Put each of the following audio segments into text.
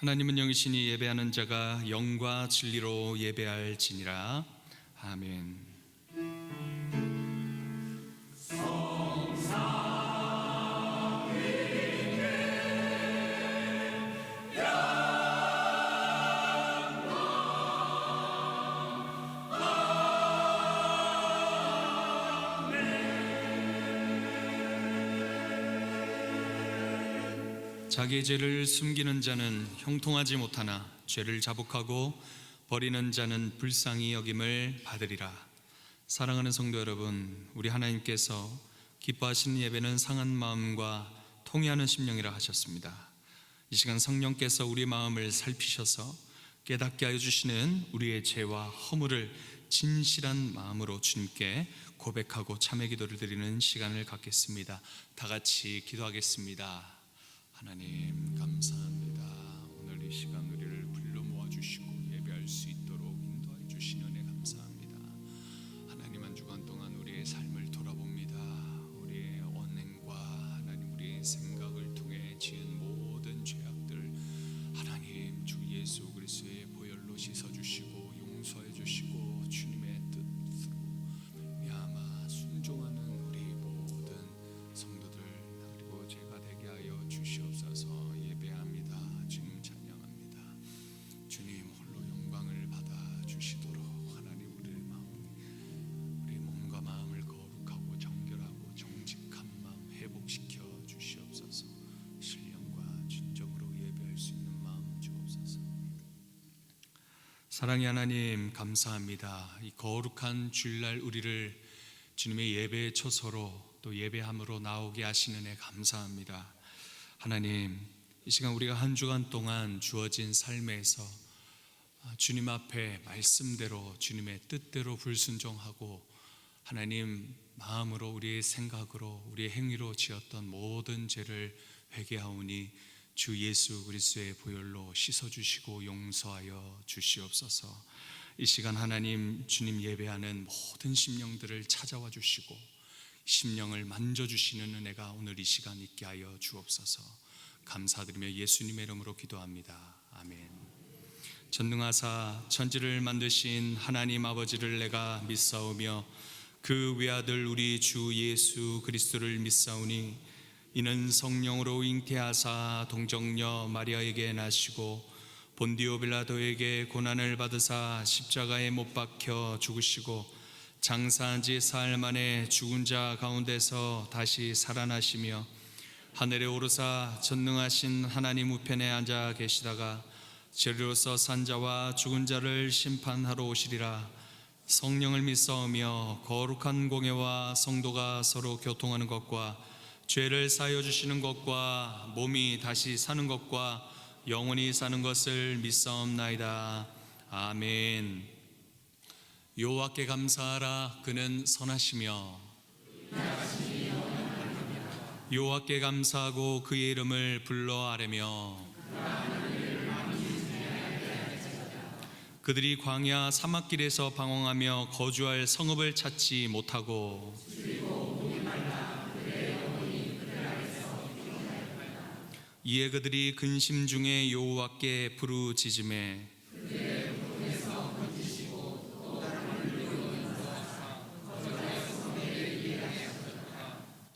하나님은 영이시니 예배하는 자가 영과 진리로 예배할지니라. 아멘. 자기의 죄를 숨기는 자는 형통하지 못하나 죄를 자복하고 버리는 자는 불쌍히 여김을 받으리라. 사랑하는 성도 여러분, 우리 하나님께서 기뻐하시는 예배는 상한 마음과 통회하는 심령이라 하셨습니다. 이 시간 성령께서 우리 마음을 살피셔서 깨닫게 하여 주시는 우리의 죄와 허물을 진실한 마음으로 주님께 고백하고 참회 기도를 드리는 시간을 갖겠습니다. 다 같이 기도하겠습니다. 하나님 감사합니다. 오늘 이 시간 우리를 불러 모아주시고 예배할 수 있도록 인도해 주신 은혜 감사합니다. 하나님, 한 주간 동안 우리의 삶을 돌아봅니다. 우리의 언행과 하나님 우리의 생각을 통해 지은 모든 죄악들 하나님 주 예수 그리스도의 보혈로 씻어주시고 용서해 주시고 주님의 뜻으로 미아마 순종하는 우리 모든 성도들 그리고 제가 되게 하여 주시옵소서. 예배합니다. 주님 찬양합니다. 주님 홀로 영광을 받아 주시도록 하나님 우리 몸과 마음을 거룩하고 정결하고 정직한 마음 회복시켜 주시옵소서. 신령과 진정으로 예배할 수 있는 마음 주옵소서. 사랑의 하나님 감사합니다. 이 거룩한 주일날 우리를 주님의 예배의 처소로 또 예배함으로 나오게 하시는 은혜 감사합니다. 하나님, 이 시간 우리가 한 주간 동안 주어진 삶에서 주님 앞에 말씀대로 주님의 뜻대로 불순종하고 하나님 마음으로 우리의 생각으로 우리의 행위로 지었던 모든 죄를 회개하오니 주 예수 그리스도의 보혈로 씻어주시고 용서하여 주시옵소서. 이 시간 하나님 주님 예배하는 모든 심령들을 찾아와 주시고 심령을 만져주시는 은혜가 오늘 이 시간 있게 하여 주옵소서. 감사드리며 예수님의 이름으로 기도합니다. 아멘. 전능하사 천지를 만드신 하나님 아버지를 내가 믿사오며 그 외아들 우리 주 예수 그리스도를 믿사오니 이는 성령으로 잉태하사 동정녀 마리아에게 나시고 본디오 빌라도에게 고난을 받으사 십자가에 못 박혀 죽으시고 장사한 지 사흘 만에 죽은 자 가운데서 다시 살아나시며 하늘에 오르사 전능하신 하나님 우편에 앉아 계시다가 죄로서 산 자와 죽은 자를 심판하러 오시리라. 성령을 믿사오며 거룩한 공예와 성도가 서로 교통하는 것과 죄를 사하여 주시는 것과 몸이 다시 사는 것과 영원히 사는 것을 믿사옵나이다. 아멘. 여호와께 감사하라. 그는 선하시며 여호와께 감사하고 그의 이름을 불러 아뢰며 그들이 광야 사막길에서 방황하며 거주할 성읍을 찾지 못하고 이에 그들이 근심 중에 여호와께 부르짖으매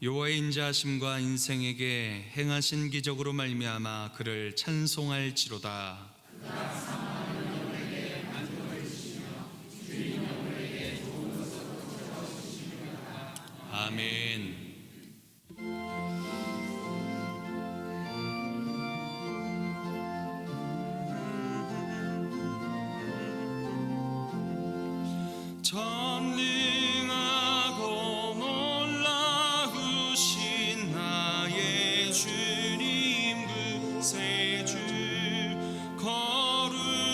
여호와의 인자하심과 인생에게 행하신 기적으로 말미암아 그를 찬송할지로다. 아멘. 전능하고 놀라우신 나의 주님 구세주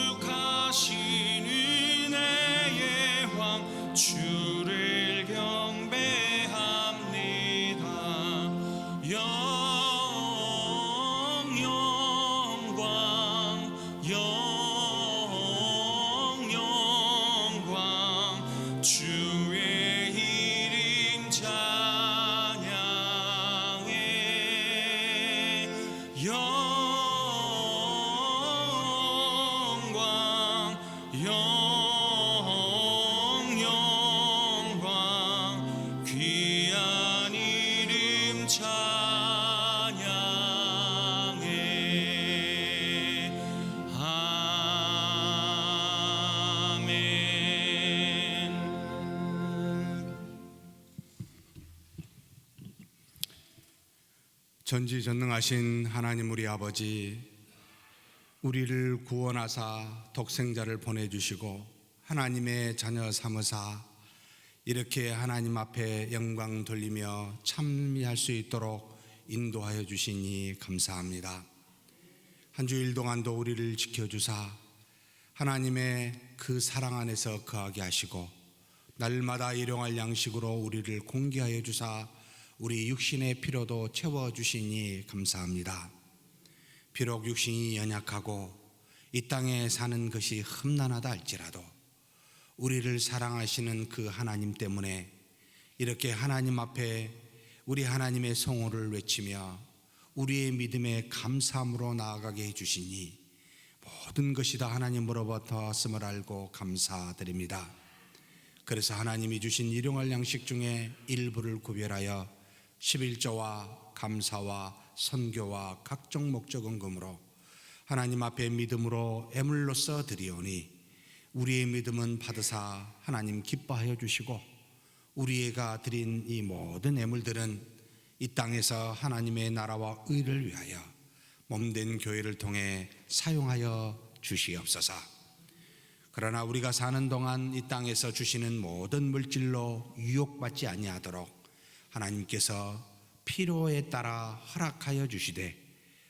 거룩하신 은혜의 왕 주를 경배합니다. 영광 주 전지전능하신 하나님 우리 아버지, 우리를 구원하사 독생자를 보내주시고 하나님의 자녀 삼으사 이렇게 하나님 앞에 영광 돌리며 참여할 수 있도록 인도하여 주시니 감사합니다. 한 주일 동안도 우리를 지켜주사 하나님의 그 사랑 안에서 거하게 하시고 날마다 일용할 양식으로 우리를 공개하여 주사 우리 육신의 피로도 채워주시니 감사합니다. 비록 육신이 연약하고 이 땅에 사는 것이 험난하다 할지라도 우리를 사랑하시는 그 하나님 때문에 이렇게 하나님 앞에 우리 하나님의 성호를 외치며 우리의 믿음에 감사함으로 나아가게 해주시니 모든 것이 다 하나님으로부터 왔음을 알고 감사드립니다. 그래서 하나님이 주신 일용할 양식 중에 일부를 구별하여 11조와 감사와 선교와 각종 목적 헌금으로 하나님 앞에 믿음으로 애물로써 드리오니 우리의 믿음은 받으사 하나님 기뻐하여 주시고 우리가 드린 이 모든 애물들은 이 땅에서 하나님의 나라와 의를 위하여 몸된 교회를 통해 사용하여 주시옵소서. 그러나 우리가 사는 동안 이 땅에서 주시는 모든 물질로 유혹받지 아니하도록 하나님께서 필요에 따라 허락하여 주시되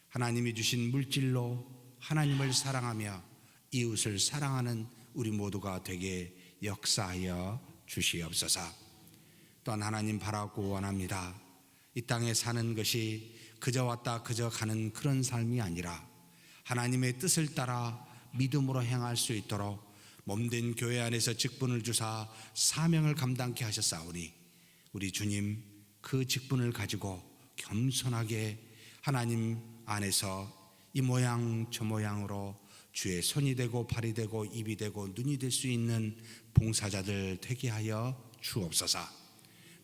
하나님이 주신 물질로 하나님을 사랑하며 이웃을 사랑하는 우리 모두가 되게 역사하여 주시옵소서. 또한 하나님 바라고 원합니다. 이 땅에 사는 것이 그저 왔다 그저 가는 그런 삶이 아니라 하나님의 뜻을 따라 믿음으로 행할 수 있도록 몸된 교회 안에서 직분을 주사 사명을 감당케 하셨사오니 우리 주님 그 직분을 가지고 겸손하게 하나님 안에서 이 모양 저 모양으로 주의 손이 되고 발이 되고 입이 되고 눈이 될 수 있는 봉사자들 되게 하여 주옵소서.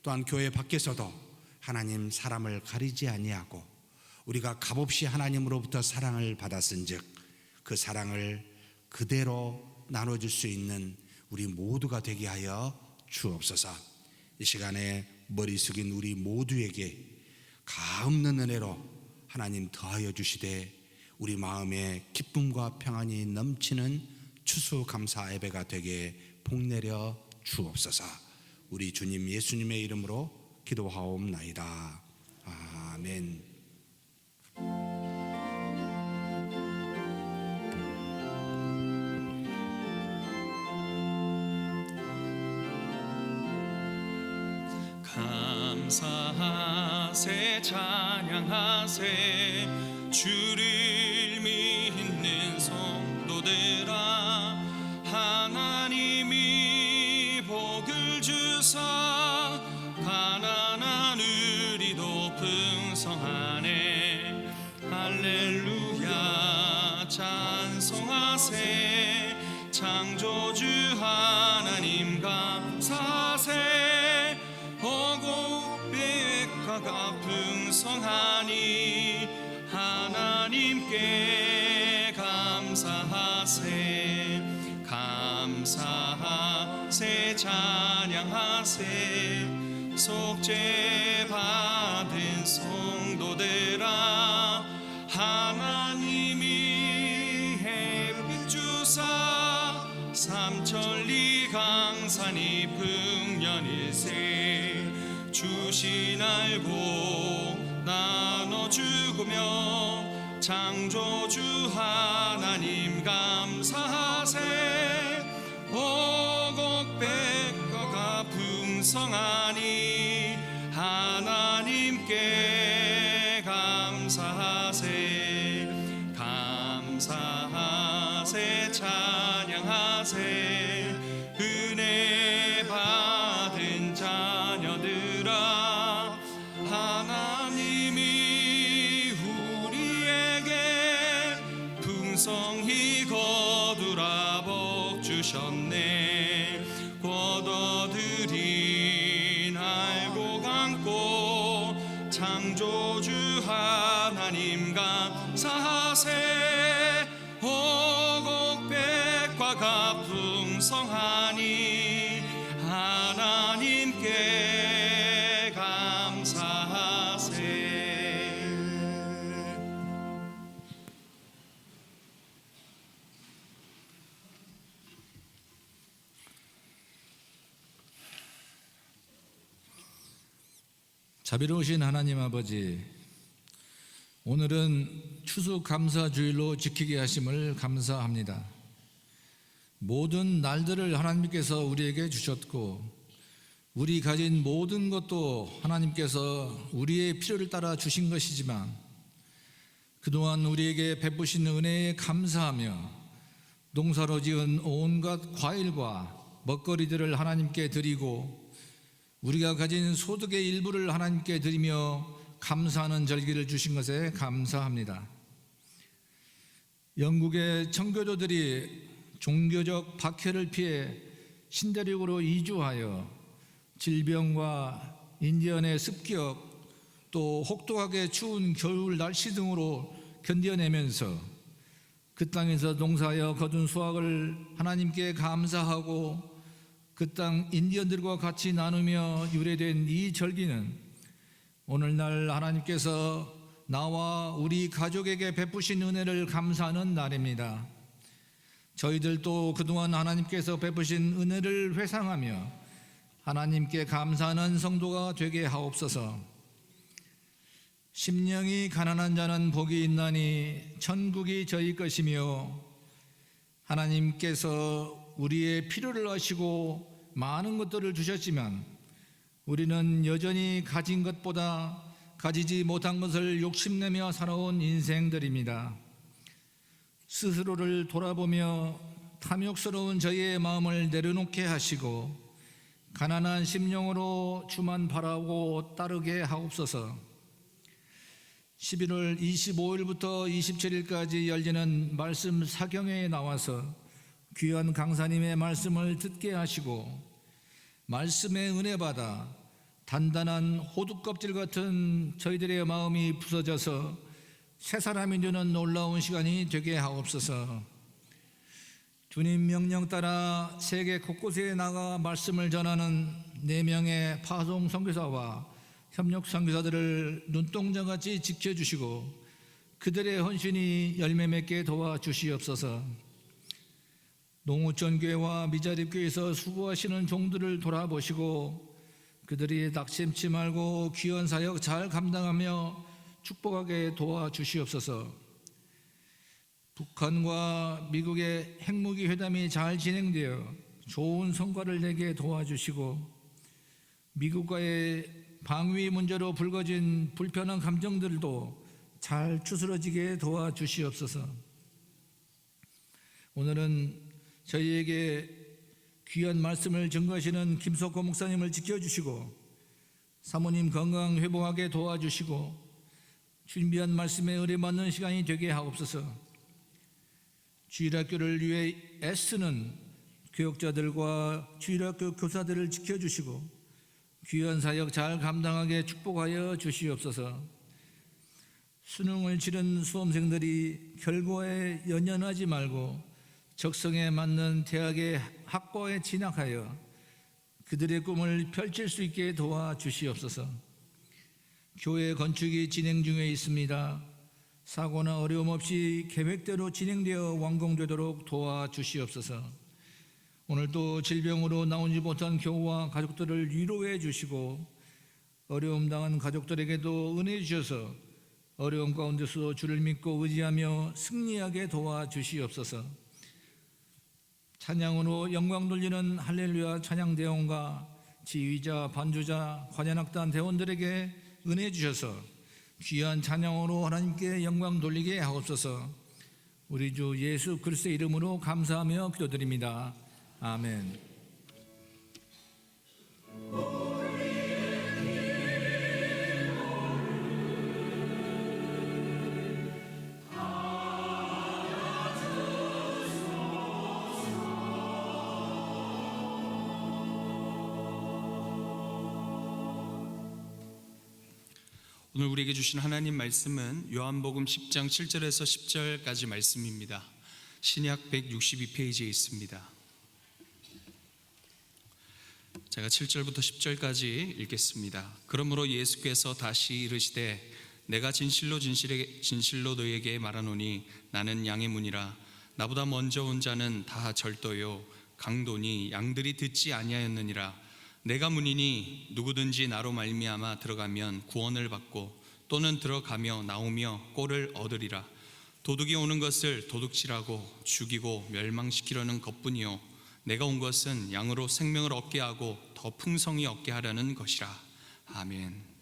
또한 교회 밖에서도 하나님 사람을 가리지 아니하고 우리가 값없이 하나님으로부터 사랑을 받았은즉 그 사랑을 그대로 나눠줄 수 있는 우리 모두가 되게 하여 주옵소서. 이 시간에 머리 숙인 우리 모두에게 가없는 은혜로 하나님 더하여 주시되 우리 마음에 기쁨과 평안이 넘치는 추수감사 예배가 되게 복내려 주옵소서. 우리 주님 예수님의 이름으로 기도하옵나이다. 아멘. 감사하세 찬양하세 주를 믿는 성도들아 하나님이 복을 주사 가난한 우리도 풍성하네 할렐루야 찬송하세 창조주 하나님 감사하세 보고백화가 풍성하니 하나님께 감사하세 감사하세 찬양하세 속죄 받은 성도들아 하나님이 햇빛 주사 삼천리 강산이 풍년일세 주신 알고 나눠주구며 창조주 하나님 감사하세 오곡백과가 풍성하니 하나님께 감사하세 감사하세 찬양하세 은혜 받은 자녀들아 하나님이 우리에게 풍성히 거두라 복 주셨네 곧 얻으린 알고 감고 창조주 하나님 감사하세 오곡백과가 풍성하니 하나님께 감사하세 자비로우신 하나님 아버지, 오늘은 추수감사주일로 지키게 하심을 감사합니다. 모든 날들을 하나님께서 우리에게 주셨고 우리 가진 모든 것도 하나님께서 우리의 필요를 따라 주신 것이지만 그동안 우리에게 베푸신 은혜에 감사하며 농사로 지은 온갖 과일과 먹거리들을 하나님께 드리고 우리가 가진 소득의 일부를 하나님께 드리며 감사하는 절기를 주신 것에 감사합니다. 영국의 청교도들이 종교적 박해를 피해 신대륙으로 이주하여 질병과 인디언의 습기업 또 혹독하게 추운 겨울 날씨 등으로 견뎌내면서 그 땅에서 농사하여 거둔 수확을 하나님께 감사하고 그 땅 인디언들과 같이 나누며 유래된 이 절기는 오늘날 하나님께서 나와 우리 가족에게 베푸신 은혜를 감사하는 날입니다. 저희들도 그동안 하나님께서 베푸신 은혜를 회상하며 하나님께 감사하는 성도가 되게 하옵소서. 심령이 가난한 자는 복이 있나니 천국이 저희 것이며 하나님께서 우리의 필요를 아시고 많은 것들을 주셨지만 우리는 여전히 가진 것보다 가지지 못한 것을 욕심내며 살아온 인생들입니다. 스스로를 돌아보며 탐욕스러운 저희의 마음을 내려놓게 하시고 가난한 심령으로 주만 바라고 따르게 하옵소서. 11월 25일부터 27일까지 열리는 말씀 사경회에 나와서 귀한 강사님의 말씀을 듣게 하시고 말씀의 은혜 받아 단단한 호두껍질 같은 저희들의 마음이 부서져서 새 사람이 되는 놀라운 시간이 되게 하옵소서. 주님 명령 따라 세계 곳곳에 나가 말씀을 전하는 4명의 파송 선교사와 협력 선교사들을 눈동자같이 지켜주시고 그들의 헌신이 열매 맺게 도와주시옵소서. 농우촌교회와 미자립교회에서 수고하시는 종들을 돌아보시고 그들이 낙심치 말고 귀한 사역 잘 감당하며 축복하게 도와주시옵소서. 북한과 미국의 핵무기 회담이 잘 진행되어 좋은 성과를 내게 도와주시고 미국과의 방위 문제로 불거진 불편한 감정들도 잘 추스러지게 도와주시옵소서. 오늘은 저희에게 귀한 말씀을 증거하시는 김석호 목사님을 지켜주시고 사모님 건강 회복하게 도와주시고 준비한 말씀에 의뢰받는 시간이 되게 하옵소서. 주일학교를 위해 애쓰는 교역자들과 주일학교 교사들을 지켜주시고 귀한 사역 잘 감당하게 축복하여 주시옵소서. 수능을 치른 수험생들이 결과에 연연하지 말고 적성에 맞는 대학의 학과에 진학하여 그들의 꿈을 펼칠 수 있게 도와주시옵소서. 교회 건축이 진행 중에 있습니다. 사고나 어려움 없이 계획대로 진행되어 완공되도록 도와주시옵소서. 오늘도 질병으로 나오지 못한 교우와 가족들을 위로해 주시고 어려움 당한 가족들에게도 은혜 주셔서 어려움 가운데서 주를 믿고 의지하며 승리하게 도와주시옵소서. 찬양으로 영광 돌리는 할렐루야 찬양 대원과 지휘자, 반주자, 관현악단 대원들에게 은혜 주셔서 귀한 찬양으로 하나님께 영광 돌리게 하옵소서. 우리 주 예수 그리스도의 이름으로 감사하며 기도드립니다. 아멘. 오늘 우리에게 주신 하나님 말씀은 요한복음 10장 7절에서 10절까지 말씀입니다. 신약 162페이지에 있습니다. 제가 7절부터 10절까지 읽겠습니다. 그러므로 예수께서 다시 이르시되 내가 진실로 너희에게 말하노니 나는 양의 문이라. 나보다 먼저 온 자는 다 절도요 강도니 양들이 듣지 아니하였느니라. 내가 문이니 누구든지 나로 말미암아 들어가면 구원을 받고 또는 들어가며 나오며 꼴을 얻으리라. 도둑이 오는 것을 도둑질하고 죽이고 멸망시키려는 것뿐이요 내가 온 것은 양으로 생명을 얻게 하고 더 풍성히 얻게 하려는 것이라. 아멘.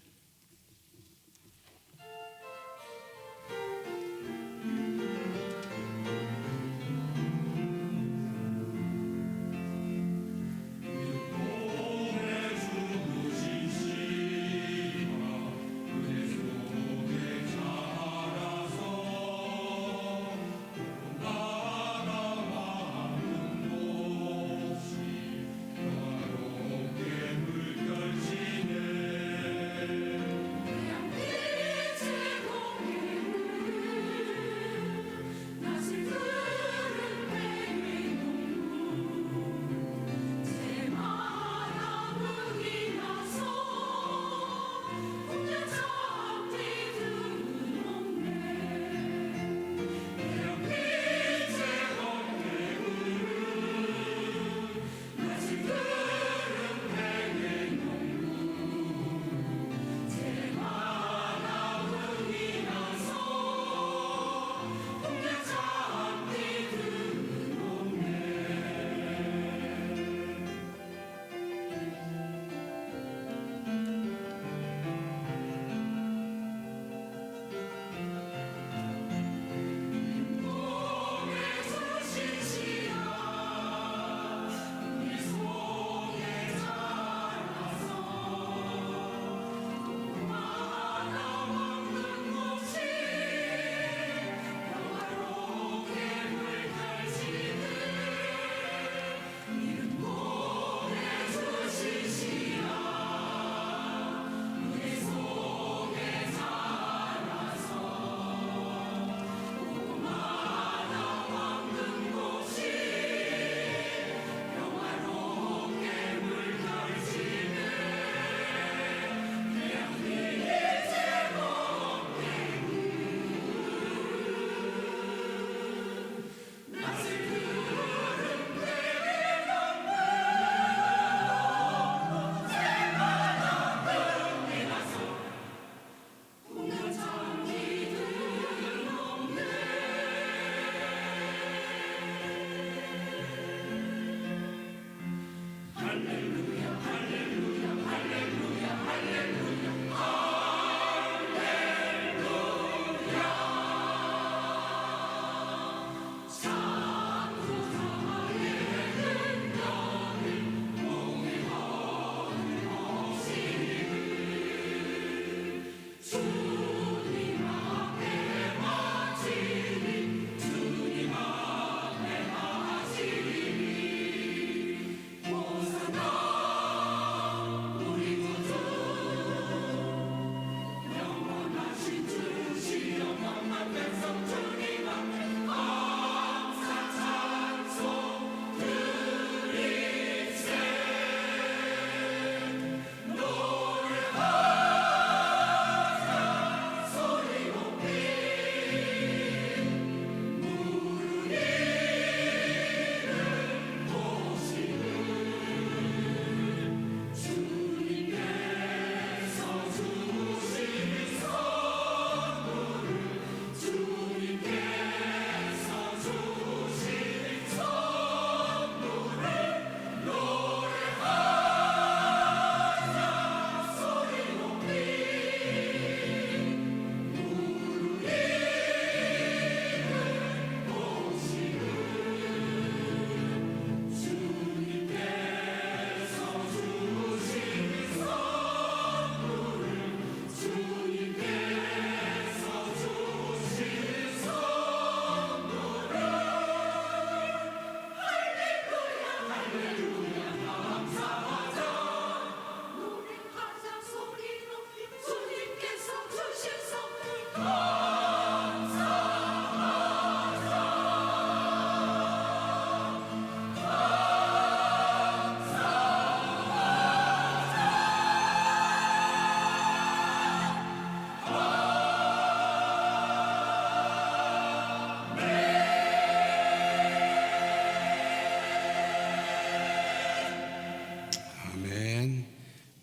아멘.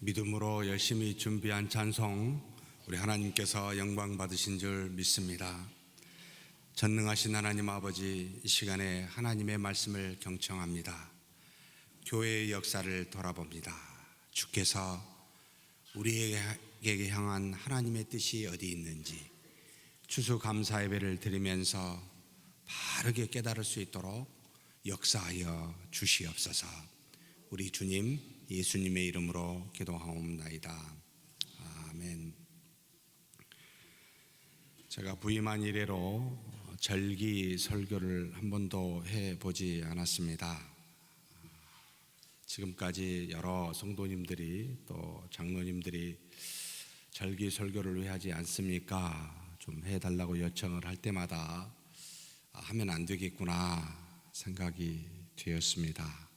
믿음으로 열심히 준비한 찬송, 우리 하나님께서 영광 받으신 줄 믿습니다. 전능하신 하나님 아버지, 이 시간에 하나님의 말씀을 경청합니다. 교회의 역사를 돌아봅니다. 주께서 우리에게 향한 하나님의 뜻이 어디 있는지 추수감사 예배를 드리면서 바르게 깨달을 수 있도록 역사하여 주시옵소서. 우리 주님 예수님의 이름으로 기도하옵나이다. 아멘. 제가 부임한 이래로 절기 설교를 한 번도 해보지 않았습니다. 지금까지 여러 성도님들이 또 장로님들이 절기 설교를 왜 하지 않습니까? 좀 해달라고 요청을 할 때마다 하면 안 되겠구나 생각이 되었습니다.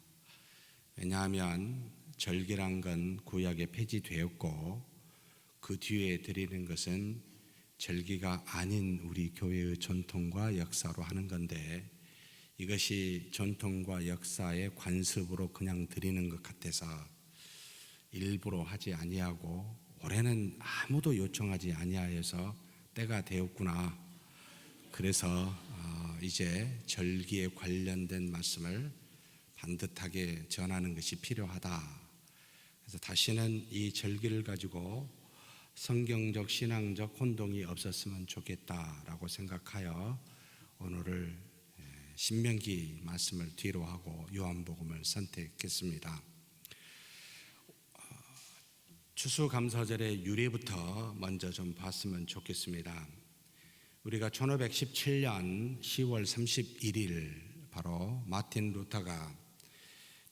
왜냐하면 절기란 건 구약에 폐지되었고 그 뒤에 드리는 것은 절기가 아닌 우리 교회의 전통과 역사로 하는 건데, 이것이 전통과 역사의 관습으로 그냥 드리는 것 같아서 일부러 하지 아니하고, 올해는 아무도 요청하지 아니하여서 때가 되었구나. 그래서 이제 절기에 관련된 말씀을 반듯하게 전하는 것이 필요하다. 그래서 다시는 이 절기를 가지고 성경적 신앙적 혼동이 없었으면 좋겠다라고 생각하여 오늘을 신명기 말씀을 뒤로 하고 요한복음을 선택했습니다. 추수감사절의 유래부터 먼저 좀 봤으면 좋겠습니다. 우리가 1517년 10월 31일 바로 마틴 루터가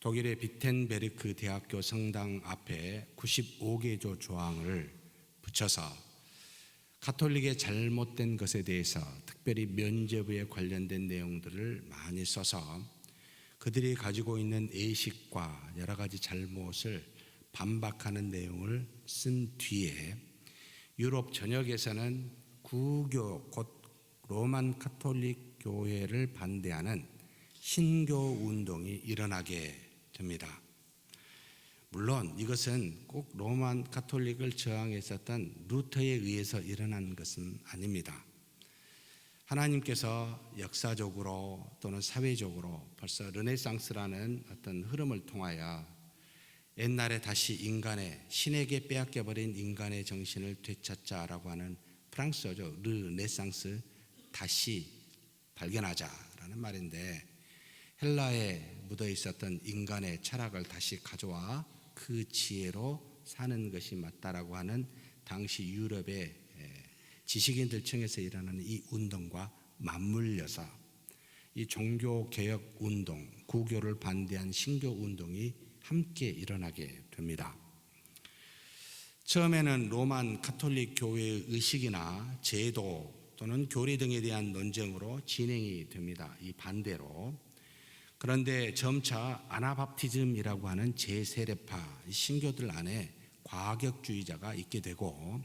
독일의 비텐베르크 대학교 성당 앞에 95개조 조항을 붙여서 가톨릭의 잘못된 것에 대해서, 특별히 면죄부에 관련된 내용들을 많이 써서 그들이 가지고 있는 의식과 여러 가지 잘못을 반박하는 내용을 쓴 뒤에 유럽 전역에서는 구교, 곧 로만 가톨릭 교회를 반대하는 신교 운동이 일어나게 됩니다. 물론 이것은 꼭 로만 가톨릭을 저항했었던 루터에 의해서 일어난 것은 아닙니다. 하나님께서 역사적으로 또는 사회적으로 벌써 르네상스라는 어떤 흐름을 통하여 옛날에 다시 인간의, 신에게 빼앗겨버린 인간의 정신을 되찾자라고 하는 프랑스어죠. 르네상스, 다시 발견하자라는 말인데, 헬라에 묻어 있었던 인간의 철학을 다시 가져와 그 지혜로 사는 것이 맞다라고 하는 당시 유럽의 지식인들 층에서 일어나는 이 운동과 맞물려서 이 종교개혁 운동, 구교를 반대한 신교 운동이 함께 일어나게 됩니다. 처음에는 로만 가톨릭 교회의 의식이나 제도 또는 교리 등에 대한 논쟁으로 진행이 됩니다. 이 반대로. 그런데 점차 아나밥티즘이라고 하는 제세례파 신교들 안에 과격주의자가 있게 되고,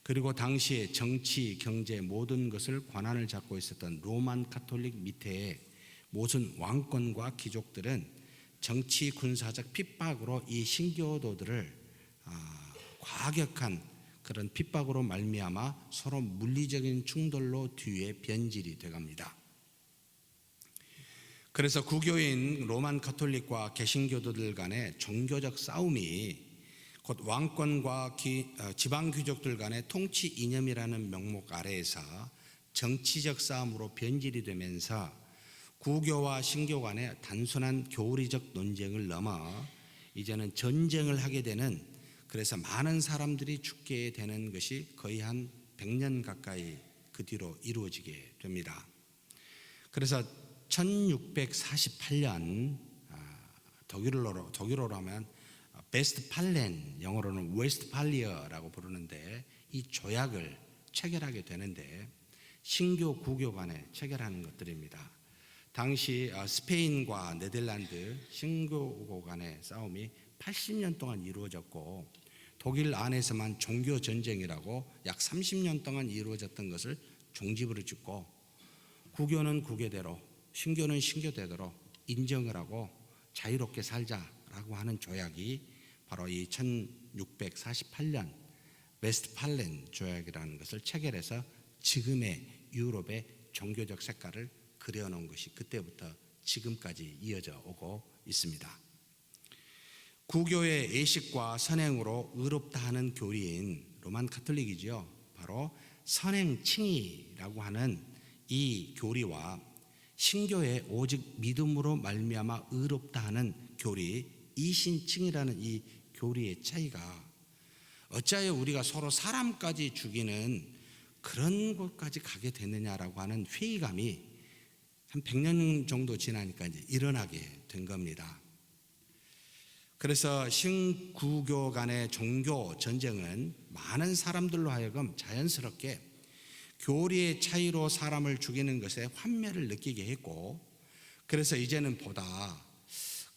그리고 당시에 정치, 경제 모든 것을 권한을 잡고 있었던 로만 가톨릭 밑에 모든 왕권과 귀족들은 정치 군사적 핍박으로 이 신교도들을 과격한 그런 핍박으로 말미암아 서로 물리적인 충돌로 뒤에 변질이 되갑니다. 그래서 구교인 로만 가톨릭과 개신교도들 간의 종교적 싸움이 곧 왕권과 지방 귀족들 간의 통치 이념이라는 명목 아래에서 정치적 싸움으로 변질이 되면서 구교와 신교 간의 단순한 교리적 논쟁을 넘어 이제는 전쟁을 하게 되는, 그래서 많은 사람들이 죽게 되는 것이 거의 한 100년 가까이 그 뒤로 이루어지게 됩니다. 그래서 1648년 독일어로 하면 베스트팔렌, 영어로는 웨스트팔리아라고 부르는데, 이 조약을 체결하게 되는데 신교 구교 간에 체결하는 것들입니다. 당시 스페인과 네덜란드 신교 간의 싸움이 80년 동안 이루어졌고, 독일 안에서만 종교 전쟁이라고 약 30년 동안 이루어졌던 것을 종지부를 짓고, 구교는 구교대로, 신교는 신교대로 인정을 하고 자유롭게 살자라고 하는 조약이 바로 이 1648년 웨스트팔렌 조약이라는 것을 체결해서 지금의 유럽의 종교적 색깔을 그려놓은 것이 그때부터 지금까지 이어져 오고 있습니다. 구교의 예식과 선행으로 의롭다 하는 교리인 로만 가톨릭이지요. 바로 선행칭의라고 하는 이 교리와 신교의 오직 믿음으로 말미암아 의롭다 하는 교리, 이신칭이라는 이 교리의 차이가 어찌하여 우리가 서로 사람까지 죽이는 그런 곳까지 가게 됐느냐라고 하는 회의감이 한 100년 정도 지나니까 이제 일어나게 된 겁니다. 그래서 신구교 간의 종교 전쟁은 많은 사람들로 하여금 자연스럽게 교리의 차이로 사람을 죽이는 것에 환멸을 느끼게 했고, 그래서 이제는 보다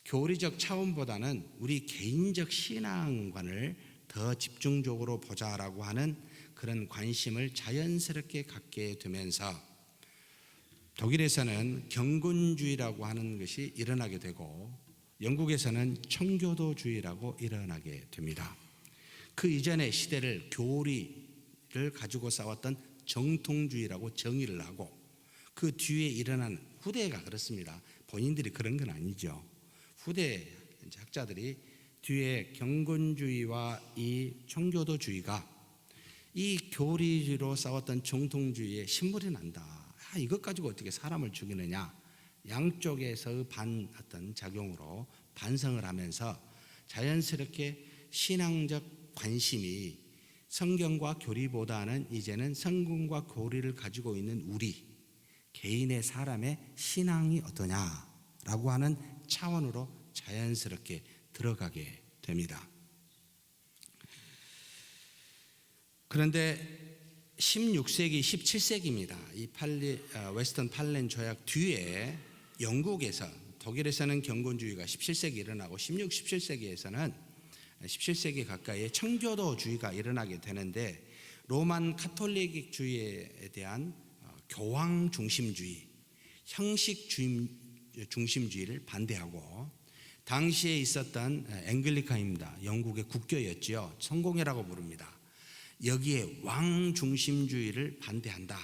교리적 차원보다는 우리 개인적 신앙관을 더 집중적으로 보자라고 하는 그런 관심을 자연스럽게 갖게 되면서 독일에서는 경건주의라고 하는 것이 일어나게 되고 영국에서는 청교도주의라고 일어나게 됩니다. 그 이전의 시대를 교리를 가지고 싸웠던 정통주의라고 정의를 하고, 그 뒤에 일어난 후대가 그렇습니다. 본인들이 그런 건 아니죠. 후대 학자들이 뒤에 경건주의와 이 청교도주의가 이 교리로 싸웠던 정통주의에 신물이 난다. 이것 가지고 어떻게 사람을 죽이느냐. 양쪽에서의 어떤 작용으로 반성을 하면서 자연스럽게 신앙적 관심이 성경과 교리보다는 이제는 성경과 교리를 가지고 있는 우리 개인의 사람의 신앙이 어떠냐라고 하는 차원으로 자연스럽게 들어가게 됩니다. 그런데 16세기, 17세기입니다. 이 웨스턴 팔렌 조약 뒤에 영국에서, 독일에서는 경건주의가 17세기 일어나고 16, 17세기에서는 17세기 가까이에 청교도주의가 일어나게 되는데, 로만 카톨릭주의에 대한 교황 중심주의, 형식 중심주의를 반대하고, 당시에 있었던 앵글리칸입니다. 영국의 국교였지요. 성공회라고 부릅니다. 여기에 왕 중심주의를 반대한다.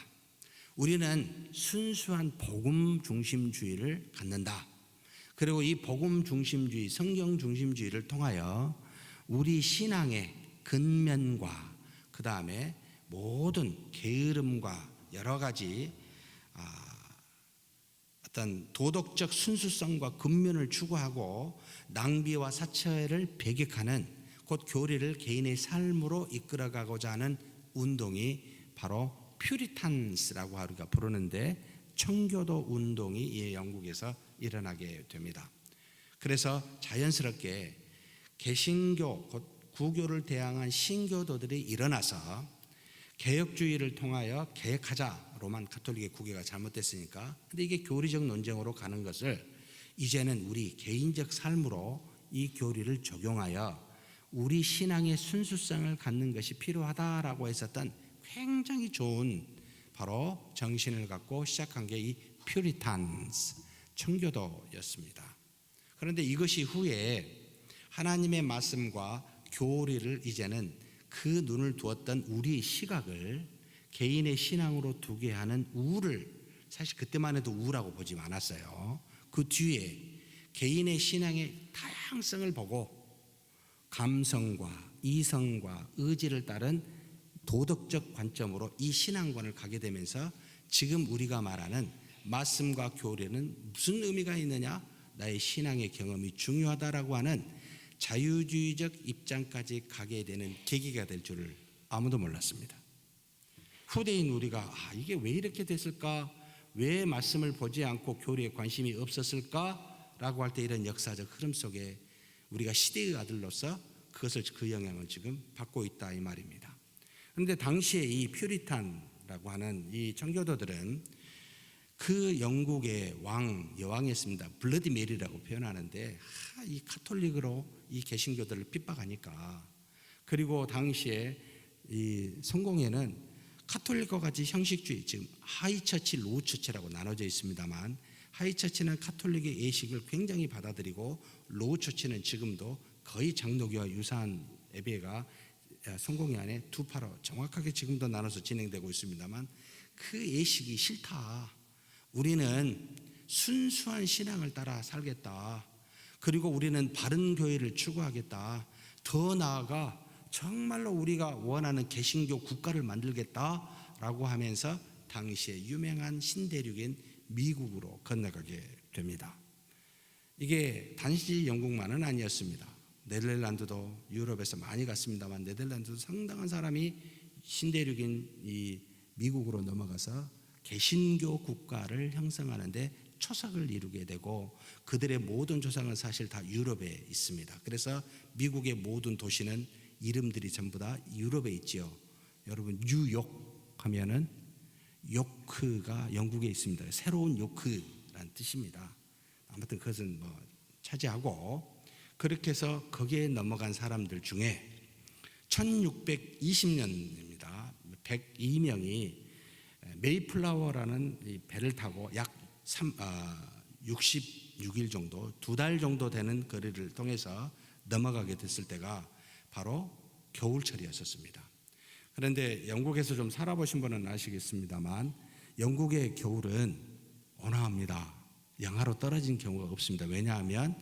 우리는 순수한 복음 중심주의를 갖는다. 그리고 이 복음 중심주의, 성경 중심주의를 통하여 우리 신앙의 근면과 그 다음에 모든 게으름과 여러 가지 어떤 도덕적 순수성과 근면을 추구하고 낭비와 사체를 배격하는 곧 교리를 개인의 삶으로 이끌어가고자 하는 운동이 바로 퓨리탄스라고 우리가 부르는데, 청교도 운동이 영국에서 일어나게 됩니다. 그래서 자연스럽게 개신교, 곧 구교를 대항한 신교도들이 일어나서 개혁주의를 통하여 개혁하자. 로만 가톨릭의 구교가 잘못됐으니까. 근데 이게 교리적 논쟁으로 가는 것을 이제는 우리 개인적 삶으로 이 교리를 적용하여 우리 신앙의 순수성을 갖는 것이 필요하다라고 했었던 굉장히 좋은 바로 정신을 갖고 시작한 게 이 퓨리탄스, 청교도였습니다. 그런데 이것이 후에 하나님의 말씀과 교리를 이제는 그 눈을 두었던 우리 시각을 개인의 신앙으로 두게 하는 우를, 사실 그때만 해도 우라고 보지 않았어요. 그 뒤에 개인의 신앙의 다양성을 보고 감성과 이성과 의지를 따른 도덕적 관점으로 이 신앙관을 가게 되면서 지금 우리가 말하는 말씀과 교리는 무슨 의미가 있느냐, 나의 신앙의 경험이 중요하다라고 하는 자유주의적 입장까지 가게 되는 계기가 될 줄을 아무도 몰랐습니다. 후대인 우리가 이게 왜 이렇게 됐을까, 왜 말씀을 보지 않고 교리에 관심이 없었을까 라고 할 때 이런 역사적 흐름 속에 우리가 시대의 아들로서 그 영향을 지금 받고 있다 이 말입니다. 그런데 당시에 이 퓨리탄이라고 하는 이 청교도들은 그 영국의 여왕이었습니다. 블러디 메리라고 표현하는데 이 카톨릭으로 이 개신교들을 핍박하니까, 그리고 당시에 이 성공회는 카톨릭과 같이 형식주의, 지금 하이처치, 로우처치라고 나눠져 있습니다만 하이처치는 카톨릭의 예식을 굉장히 받아들이고 로우처치는 지금도 거의 장로교와 유사한 예배가 성공회 안에 두 파로 정확하게 지금도 나눠서 진행되고 있습니다만, 그 예식이 싫다. 우리는 순수한 신앙을 따라 살겠다. 그리고 우리는 바른 교회를 추구하겠다. 더 나아가 정말로 우리가 원하는 개신교 국가를 만들겠다라고 하면서 당시에 유명한 신대륙인 미국으로 건너가게 됩니다. 이게 단지 영국만은 아니었습니다. 네덜란드도 유럽에서 많이 갔습니다만, 네덜란드도 상당한 사람이 신대륙인 이 미국으로 넘어가서 개신교 국가를 형성하는데 초석을 이루게 되고, 그들의 모든 조상은 사실 다 유럽에 있습니다. 그래서 미국의 모든 도시는 이름들이 전부 다 유럽에 있지요. 여러분, 뉴욕 하면은 요크가 영국에 있습니다. 새로운 요크란 뜻입니다. 아무튼 그것은 뭐 차지하고, 그렇게 해서 거기에 넘어간 사람들 중에 1620년입니다. 102명이 메이플라워라는 이 배를 타고 약 66일 정도, 2달 정도 되는 거리를 통해서 넘어가게 됐을 때가 바로 겨울철이었습니다. 그런데 영국에서 좀 살아보신 분은 아시겠습니다만, 영국의 겨울은 온화합니다. 영하로 떨어진 경우가 없습니다. 왜냐하면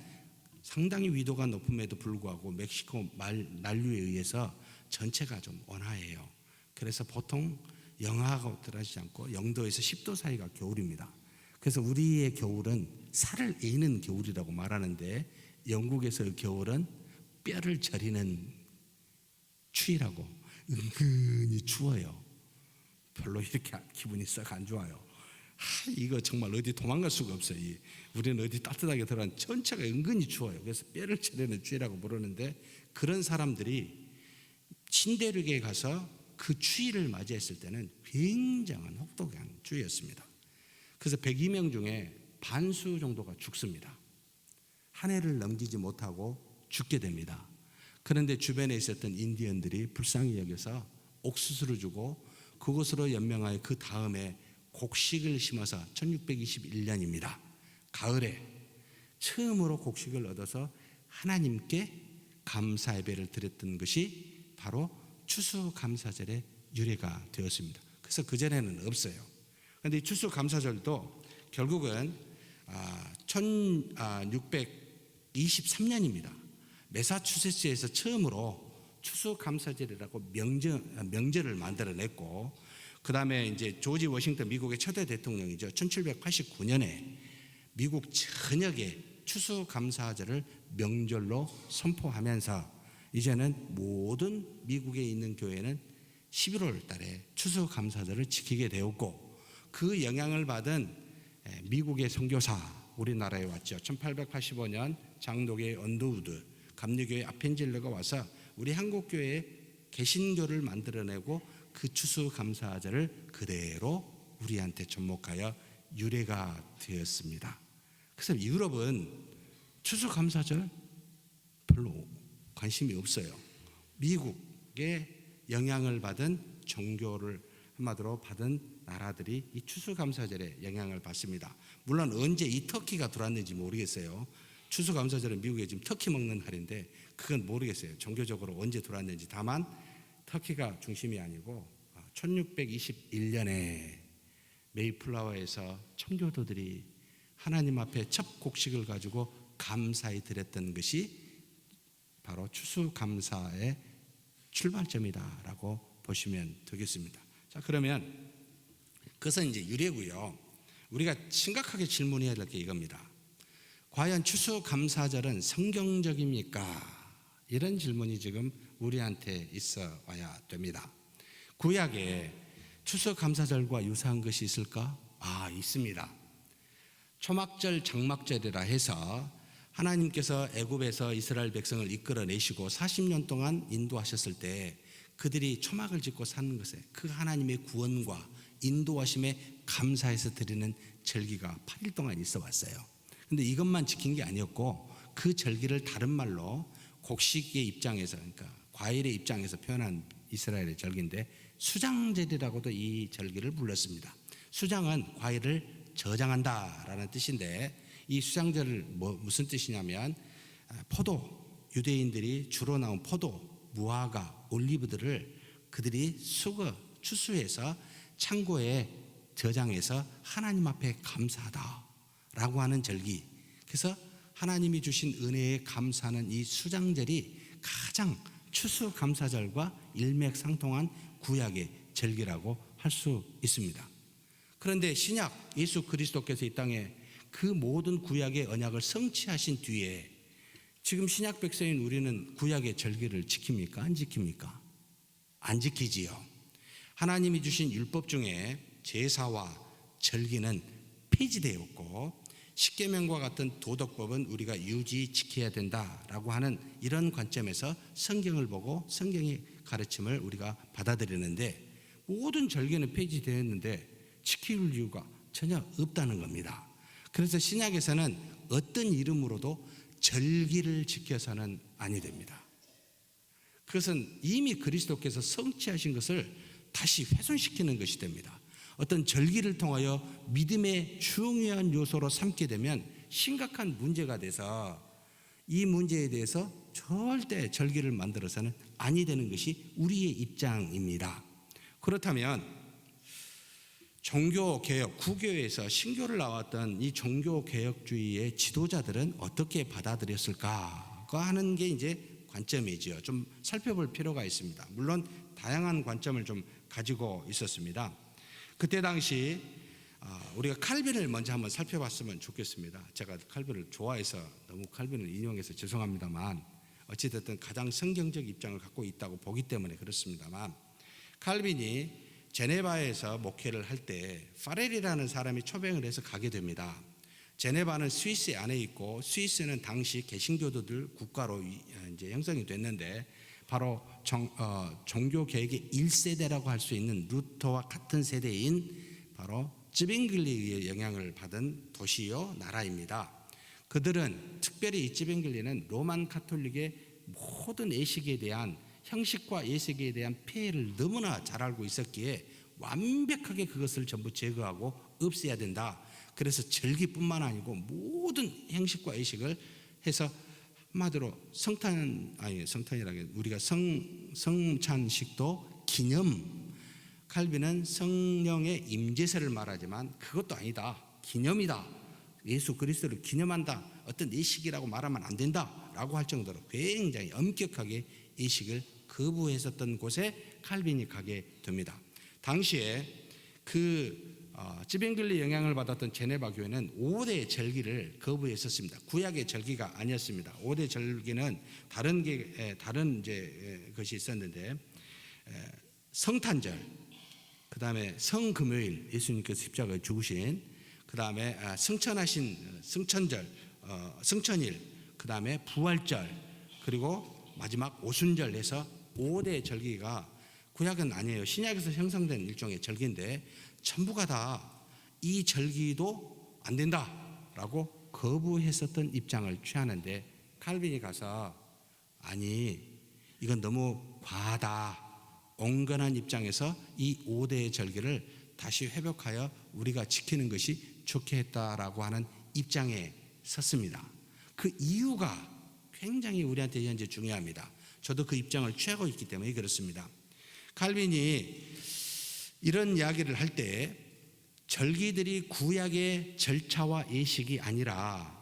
상당히 위도가 높음에도 불구하고 멕시코 난류에 의해서 전체가 좀 온화해요. 그래서 보통 영하가 떨어지지 않고 0도에서 10도 사이가 겨울입니다. 그래서 우리의 겨울은 살을 에이는 겨울이라고 말하는데, 영국에서의 겨울은 뼈를 저리는 추위라고, 은근히 추워요. 별로 이렇게 기분이 썩 안 좋아요. 이거 정말 어디 도망갈 수가 없어요. 우리는 어디 따뜻하게 들어간 전체가 은근히 추워요. 그래서 뼈를 저리는 추위라고 부르는데, 그런 사람들이 신대륙에 가서 그 추위를 맞이했을 때는 굉장한 혹독한 추위였습니다. 그래서 102명 중에 반수 정도가 죽습니다. 한 해를 넘기지 못하고 죽게 됩니다. 그런데 주변에 있었던 인디언들이 불쌍히 여겨서 옥수수를 주고 그것으로 연명하여 그 다음에 곡식을 심어서 1621년입니다. 가을에 처음으로 곡식을 얻어서 하나님께 감사 예배를 드렸던 것이 바로 추수감사절의 유래가 되었습니다. 그래서 그전에는 없어요. 그런데 이 추수감사절도 결국은 1623년입니다. 매사추세츠에서 처음으로 추수감사절이라고 명절을 만들어냈고, 그 다음에 이제 조지 워싱턴 미국의 초대 대통령이죠. 1789년에 미국 전역에 추수감사절을 명절로 선포하면서 이제는 모든 미국에 있는 교회는 11월 달에 추수감사절을 지키게 되었고, 그 영향을 받은 미국의 선교사 우리나라에 왔죠. 1885년 장로교의 언더우드, 감리교의 아펜젤러가 와서 우리 한국교회에 개신교를 만들어내고 그 추수감사절을 그대로 우리한테 접목하여 유래가 되었습니다. 그래서 유럽은 추수감사절 별로 관심이 없어요. 미국의 영향을 받은 종교를 한마디로 받은 나라들이 이 추수감사절에 영향을 받습니다. 물론 언제 이 터키가 들어왔는지 모르겠어요. 추수감사절은 미국에 지금 터키 먹는 날인데 그건 모르겠어요. 종교적으로 언제 들어왔는지. 다만 터키가 중심이 아니고 1621년에 메이플라워에서 청교도들이 하나님 앞에 첫 곡식을 가지고 감사히 드렸던 것이 바로 추수감사의 출발점이다라고 보시면 되겠습니다. 자, 그러면 그것은 이제 유래고요. 우리가 심각하게 질문해야 될 게 이겁니다. 과연 추수감사절은 성경적입니까? 이런 질문이 지금 우리한테 있어 와야 됩니다. 구약에 추수감사절과 유사한 것이 있을까? 있습니다. 초막절, 장막절이라 해서 하나님께서 애굽에서 이스라엘 백성을 이끌어내시고 40년 동안 인도하셨을 때 그들이 초막을 짓고 사는 것에 그 하나님의 구원과 인도하심에 감사해서 드리는 절기가 8일 동안 있어 왔어요. 근데 이것만 지킨 게 아니었고, 그 절기를 다른 말로 곡식의 입장에서, 그러니까 과일의 입장에서 표현한 이스라엘의 절기인데 수장절이라고도 이 절기를 불렀습니다. 수장은 과일을 저장한다라는 뜻인데, 이 수장절을 무슨 뜻이냐면 포도, 유대인들이 주로 나온 포도, 무화과, 올리브들을 그들이 추수해서 창고에 저장해서 하나님 앞에 감사하다라고 하는 절기. 그래서 하나님이 주신 은혜에 감사하는 이 수장절이 가장 추수감사절과 일맥상통한 구약의 절기라고 할 수 있습니다. 그런데 신약 예수 그리스도께서 이 땅에 그 모든 구약의 언약을 성취하신 뒤에 지금 신약 백성인 우리는 구약의 절기를 지킵니까? 안 지킵니까? 안 지키지요. 하나님이 주신 율법 중에 제사와 절기는 폐지되었고, 십계명과 같은 도덕법은 우리가 유지 지켜야 된다라고 하는 이런 관점에서 성경을 보고 성경의 가르침을 우리가 받아들이는데, 모든 절기는 폐지되었는데 지킬 이유가 전혀 없다는 겁니다. 그래서 신약에서는 어떤 이름으로도 절기를 지켜서는 아니 됩니다. 그것은 이미 그리스도께서 성취하신 것을 다시 훼손시키는 것이 됩니다. 어떤 절기를 통하여 믿음의 중요한 요소로 삼게 되면 심각한 문제가 돼서, 이 문제에 대해서 절대 절기를 만들어서는 아니 되는 것이 우리의 입장입니다. 그렇다면 종교개혁, 구교에서 신교를 나왔던 이 종교개혁주의의 지도자들은 어떻게 받아들였을까 하는 게 이제 관점이지요. 좀 살펴볼 필요가 있습니다. 물론 다양한 관점을 좀 가지고 있었습니다. 그때 당시 우리가 칼빈을 먼저 한번 살펴봤으면 좋겠습니다. 제가 칼빈을 좋아해서 너무 칼빈을 인용해서 죄송합니다만, 어찌됐든 가장 성경적 입장을 갖고 있다고 보기 때문에 그렇습니다만, 칼빈이 제네바에서 목회를 할 때 파렐이라는 사람이 초빙을 해서 가게 됩니다. 제네바는 스위스 안에 있고, 스위스는 당시 개신교도들 국가로 이제 형성이 됐는데, 바로 종교 개혁의 1세대라고 할 수 있는 루터와 같은 세대인 바로 쯔빙글리의 영향을 받은 도시요 나라입니다. 그들은 특별히 이 쯔빙글리는 로만 가톨릭의 모든 예식에 대한 형식과 예식에 대한 폐해를 너무나 잘 알고 있었기에 완벽하게 그것을 전부 제거하고 없애야 된다. 그래서 절기뿐만 아니고 모든 형식과 예식을 해서 한마디로 성탄이라게 우리가 성찬식도 기념, 칼빈은 성령의 임재세를 말하지만 그것도 아니다, 기념이다, 예수 그리스도를 기념한다, 어떤 예식이라고 말하면 안 된다라고 할 정도로 굉장히 엄격하게 예식을 거부했었던 곳에 칼빈이 가게 됩니다. 당시에 쯔빙글리 영향을 받았던 제네바 교회는 5대 절기를 거부했었습니다. 구약의 절기가 아니었습니다. 5대 절기는 다른 것이 있었는데, 성탄절, 그 다음에 성금요일, 예수님께서 십자가에 죽으신, 그 다음에 승천절, 승천일, 그 다음에 부활절, 그리고 마지막 오순절 해서 5대 절기가 구약은 아니에요. 신약에서 형성된 일종의 절기인데, 전부가 다 이 절기도 안 된다라고 거부했었던 입장을 취하는데, 칼빈이 가서 아니 이건 너무 과하다, 온건한 입장에서 이 5대의 절기를 다시 회복하여 우리가 지키는 것이 좋겠다라고 하는 입장에 섰습니다. 그 이유가 굉장히 우리한테 현재 중요합니다. 저도 그 입장을 취하고 있기 때문에 그렇습니다. 칼빈이 이런 이야기를 할 때 절기들이 구약의 절차와 예식이 아니라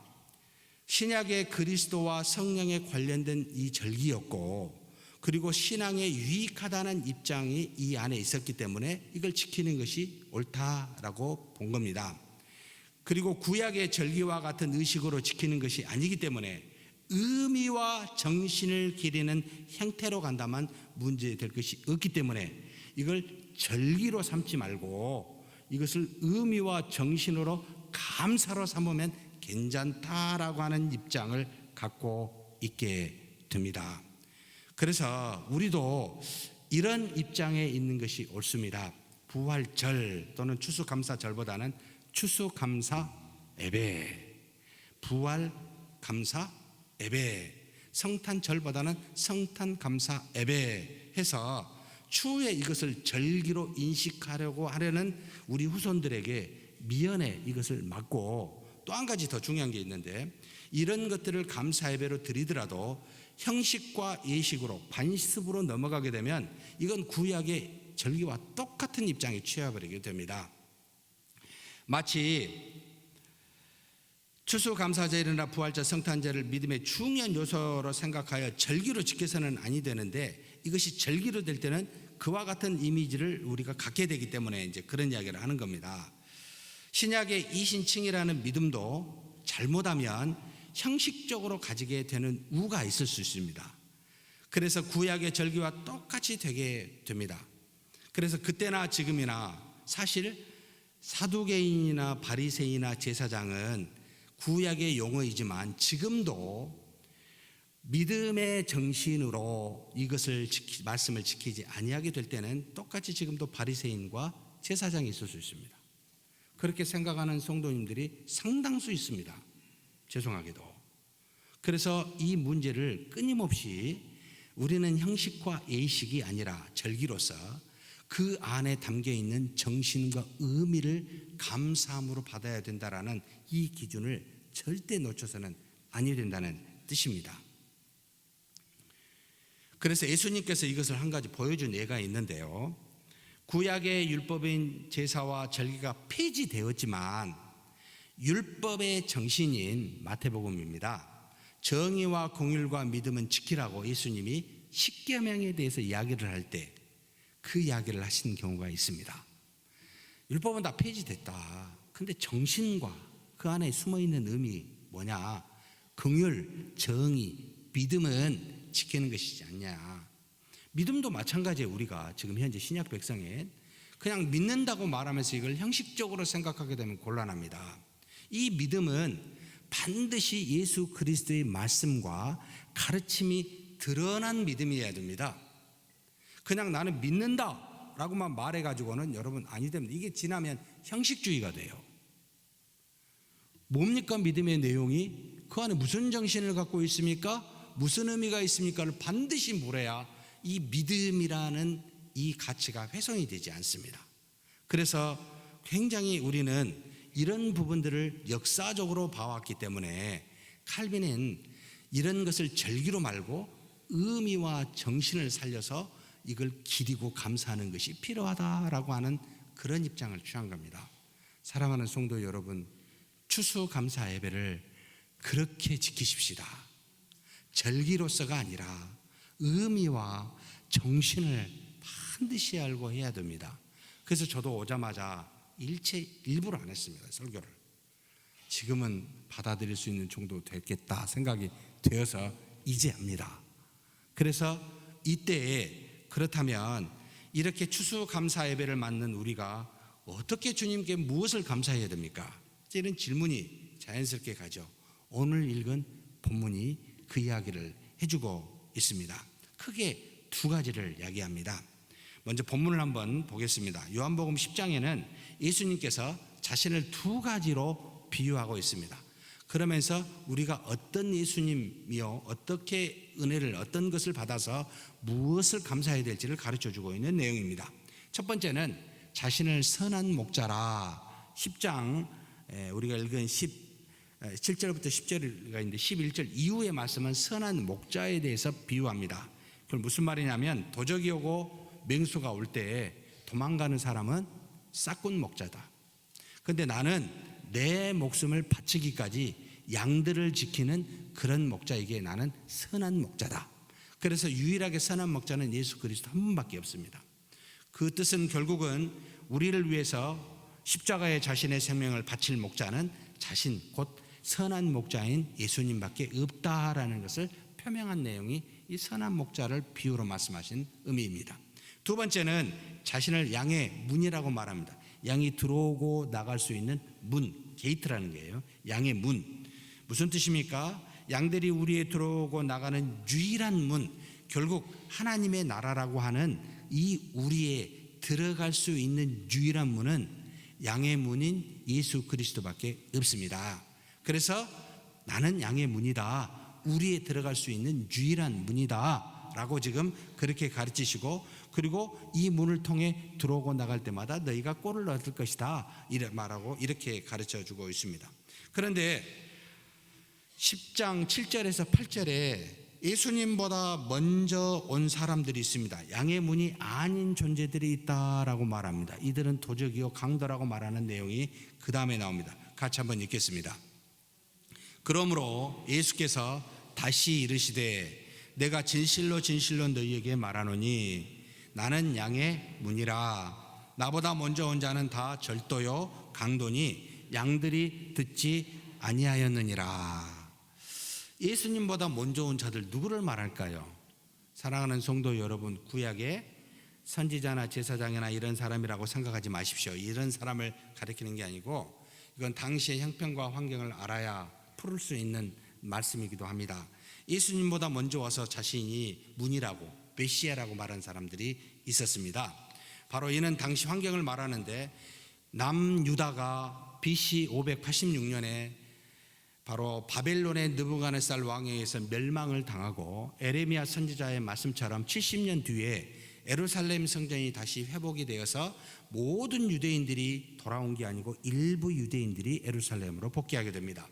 신약의 그리스도와 성령에 관련된 이 절기였고, 그리고 신앙에 유익하다는 입장이 이 안에 있었기 때문에 이걸 지키는 것이 옳다라고 본 겁니다. 그리고 구약의 절기와 같은 의식으로 지키는 것이 아니기 때문에 의미와 정신을 기리는 형태로 간다면 문제될 것이 없기 때문에 이걸 절기로 삼지 말고 이것을 의미와 정신으로 감사로 삼으면 괜찮다라고 하는 입장을 갖고 있게 됩니다. 그래서 우리도 이런 입장에 있는 것이 옳습니다. 부활절 또는 추수감사절보다는 추수감사 예배, 부활감사 예배, 성탄절보다는 성탄감사 예배 해서 추후에 이것을 절기로 인식하려고 하려는 우리 후손들에게 미연에 이것을 막고, 또 한 가지 더 중요한 게 있는데, 이런 것들을 감사 예배로 드리더라도 형식과 예식으로 반습으로 넘어가게 되면 이건 구약의 절기와 똑같은 입장에 취해버리게 됩니다. 마치 추수감사제일이나 부활절, 성탄절을 믿음의 중요한 요소로 생각하여 절기로 지켜서는 아니 되는데, 이것이 절기로 될 때는 그와 같은 이미지를 우리가 갖게 되기 때문에 이제 그런 이야기를 하는 겁니다. 신약의 이신칭이라는 믿음도 잘못하면 형식적으로 가지게 되는 우가 있을 수 있습니다. 그래서 구약의 절기와 똑같이 되게 됩니다. 그래서 그때나 지금이나 사실 사두개인이나 바리새인이나 제사장은 구약의 용어이지만 지금도 믿음의 정신으로 이것을 말씀을 지키지 아니하게 될 때는 똑같이 지금도 바리새인과 제사장이 있을 수 있습니다. 그렇게 생각하는 성도님들이 상당수 있습니다. 죄송하게도. 그래서 이 문제를 끊임없이 우리는 형식과 예식이 아니라 절기로서 그 안에 담겨 있는 정신과 의미를 감사함으로 받아야 된다라는 이 기준을 절대 놓쳐서는 아니 된다는 뜻입니다. 그래서 예수님께서 이것을 한 가지 보여준 예가 있는데요. 구약의 율법인 제사와 절기가 폐지되었지만 율법의 정신인 마태복음입니다. 정의와 공율과 믿음은 지키라고 예수님이 십계명에 대해서 이야기를 할 때 그 이야기를 하신 경우가 있습니다. 율법은 다 폐지됐다. 근데 정신과 그 안에 숨어있는 의미 뭐냐? 공율, 정의, 믿음은 지키는 것이지 않냐. 믿음도 마찬가지예요. 우리가 지금 현재 신약 백성에 그냥 믿는다고 말하면서 이걸 형식적으로 생각하게 되면 곤란합니다. 이 믿음은 반드시 예수 그리스도의 말씀과 가르침이 드러난 믿음이어야 됩니다. 그냥 나는 믿는다 라고만 말해가지고는 여러분 아니 됩니다. 이게 지나면 형식주의가 돼요. 뭡니까 믿음의 내용이? 그 안에 무슨 정신을 갖고 있습니까? 무슨 의미가 있습니까를 반드시 물어야 이 믿음이라는 이 가치가 훼손이 되지 않습니다. 그래서 굉장히 우리는 이런 부분들을 역사적으로 봐왔기 때문에 칼빈은 이런 것을 절기로 말고 의미와 정신을 살려서 이걸 기리고 감사하는 것이 필요하다라고 하는 그런 입장을 취한 겁니다. 사랑하는 성도 여러분, 추수감사 예배를 그렇게 지키십시다. 절기로서가 아니라 의미와 정신을 반드시 알고 해야 됩니다. 그래서 저도 오자마자 일부러 안 했습니다. 설교를. 지금은 받아들일 수 있는 정도 됐겠다 생각이 되어서 이제 합니다. 그래서 이때에 그렇다면 이렇게 추수감사 예배를 맞는 우리가 어떻게 주님께 무엇을 감사해야 됩니까? 이런 질문이 자연스럽게 가죠. 오늘 읽은 본문이 그 이야기를 해주고 있습니다. 크게 두 가지를 이야기합니다. 먼저 본문을 한번 보겠습니다. 요한복음 10장에는 예수님께서 자신을 두 가지로 비유하고 있습니다. 그러면서 우리가 어떤 예수님이요, 어떻게 은혜를, 어떤 것을 받아서 무엇을 감사해야 될지를 가르쳐주고 있는 내용입니다. 첫 번째는 자신을 선한 목자라. 10장 우리가 읽은 7절부터 10절가 있는데 11절 이후의 말씀은 선한 목자에 대해서 비유합니다. 그럼 무슨 말이냐면 도적이 오고 맹수가 올 때 도망가는 사람은 싹군 목자다. 그런데 나는 내 목숨을 바치기까지 양들을 지키는 그런 목자에게 나는 선한 목자다. 그래서 유일하게 선한 목자는 예수 그리스도 한 분밖에 없습니다. 그 뜻은 결국은 우리를 위해서 십자가에 자신의 생명을 바칠 목자는 자신 곧 선한 목자인 예수님밖에 없다라는 것을 표명한 내용이 이 선한 목자를 비유로 말씀하신 의미입니다. 두 번째는 자신을 양의 문이라고 말합니다. 양이 들어오고 나갈 수 있는 문, 게이트라는 거예요. 양의 문. 무슨 뜻입니까? 양들이 우리에 들어오고 나가는 유일한 문, 결국 하나님의 나라라고 하는 이 우리에 들어갈 수 있는 유일한 문은 양의 문인 예수 그리스도밖에 없습니다. 그래서 나는 양의 문이다, 우리에 들어갈 수 있는 유일한 문이다 된다라고 지금 그렇게 가르치시고, 그리고 이 문을 통해 들어오고 나갈 때마다 너희가 꼴을 얻을 것이다 이렇게 말하고 이렇게 가르쳐 주고 있습니다. 그런데 10장 7절에서 8절에 예수님보다 먼저 온 사람들이 있습니다. 양의 문이 아닌 존재들이 있다라고 말합니다. 이들은 도적이요 강도라고 말하는 내용이 그 다음에 나옵니다. 같이 한번 읽겠습니다. 그러므로 예수께서 다시 이르시되 내가 진실로 진실로 너희에게 말하노니 나는 양의 문이라. 나보다 먼저 온 자는 다 절도요 강도니 양들이 듣지 아니하였느니라. 예수님보다 먼저 온 자들 누구를 말할까요? 사랑하는 성도 여러분, 구약의 선지자나 제사장이나 이런 사람이라고 생각하지 마십시오. 이런 사람을 가리키는 게 아니고 이건 당시의 형편과 환경을 알아야 풀을 수 있는 말씀이기도 합니다. 예수님보다 먼저 와서 자신이 문이라고 메시아라고 말한 사람들이 있었습니다. 바로 이는 당시 환경을 말하는데 남유다가 BC 586년에 바로 바벨론의 느부갓네살 왕에 의해서 멸망을 당하고 에레미야 선지자의 말씀처럼 70년 뒤에 예루살렘 성전이 다시 회복이 되어서 모든 유대인들이 돌아온 게 아니고 일부 유대인들이 예루살렘으로 복귀하게 됩니다.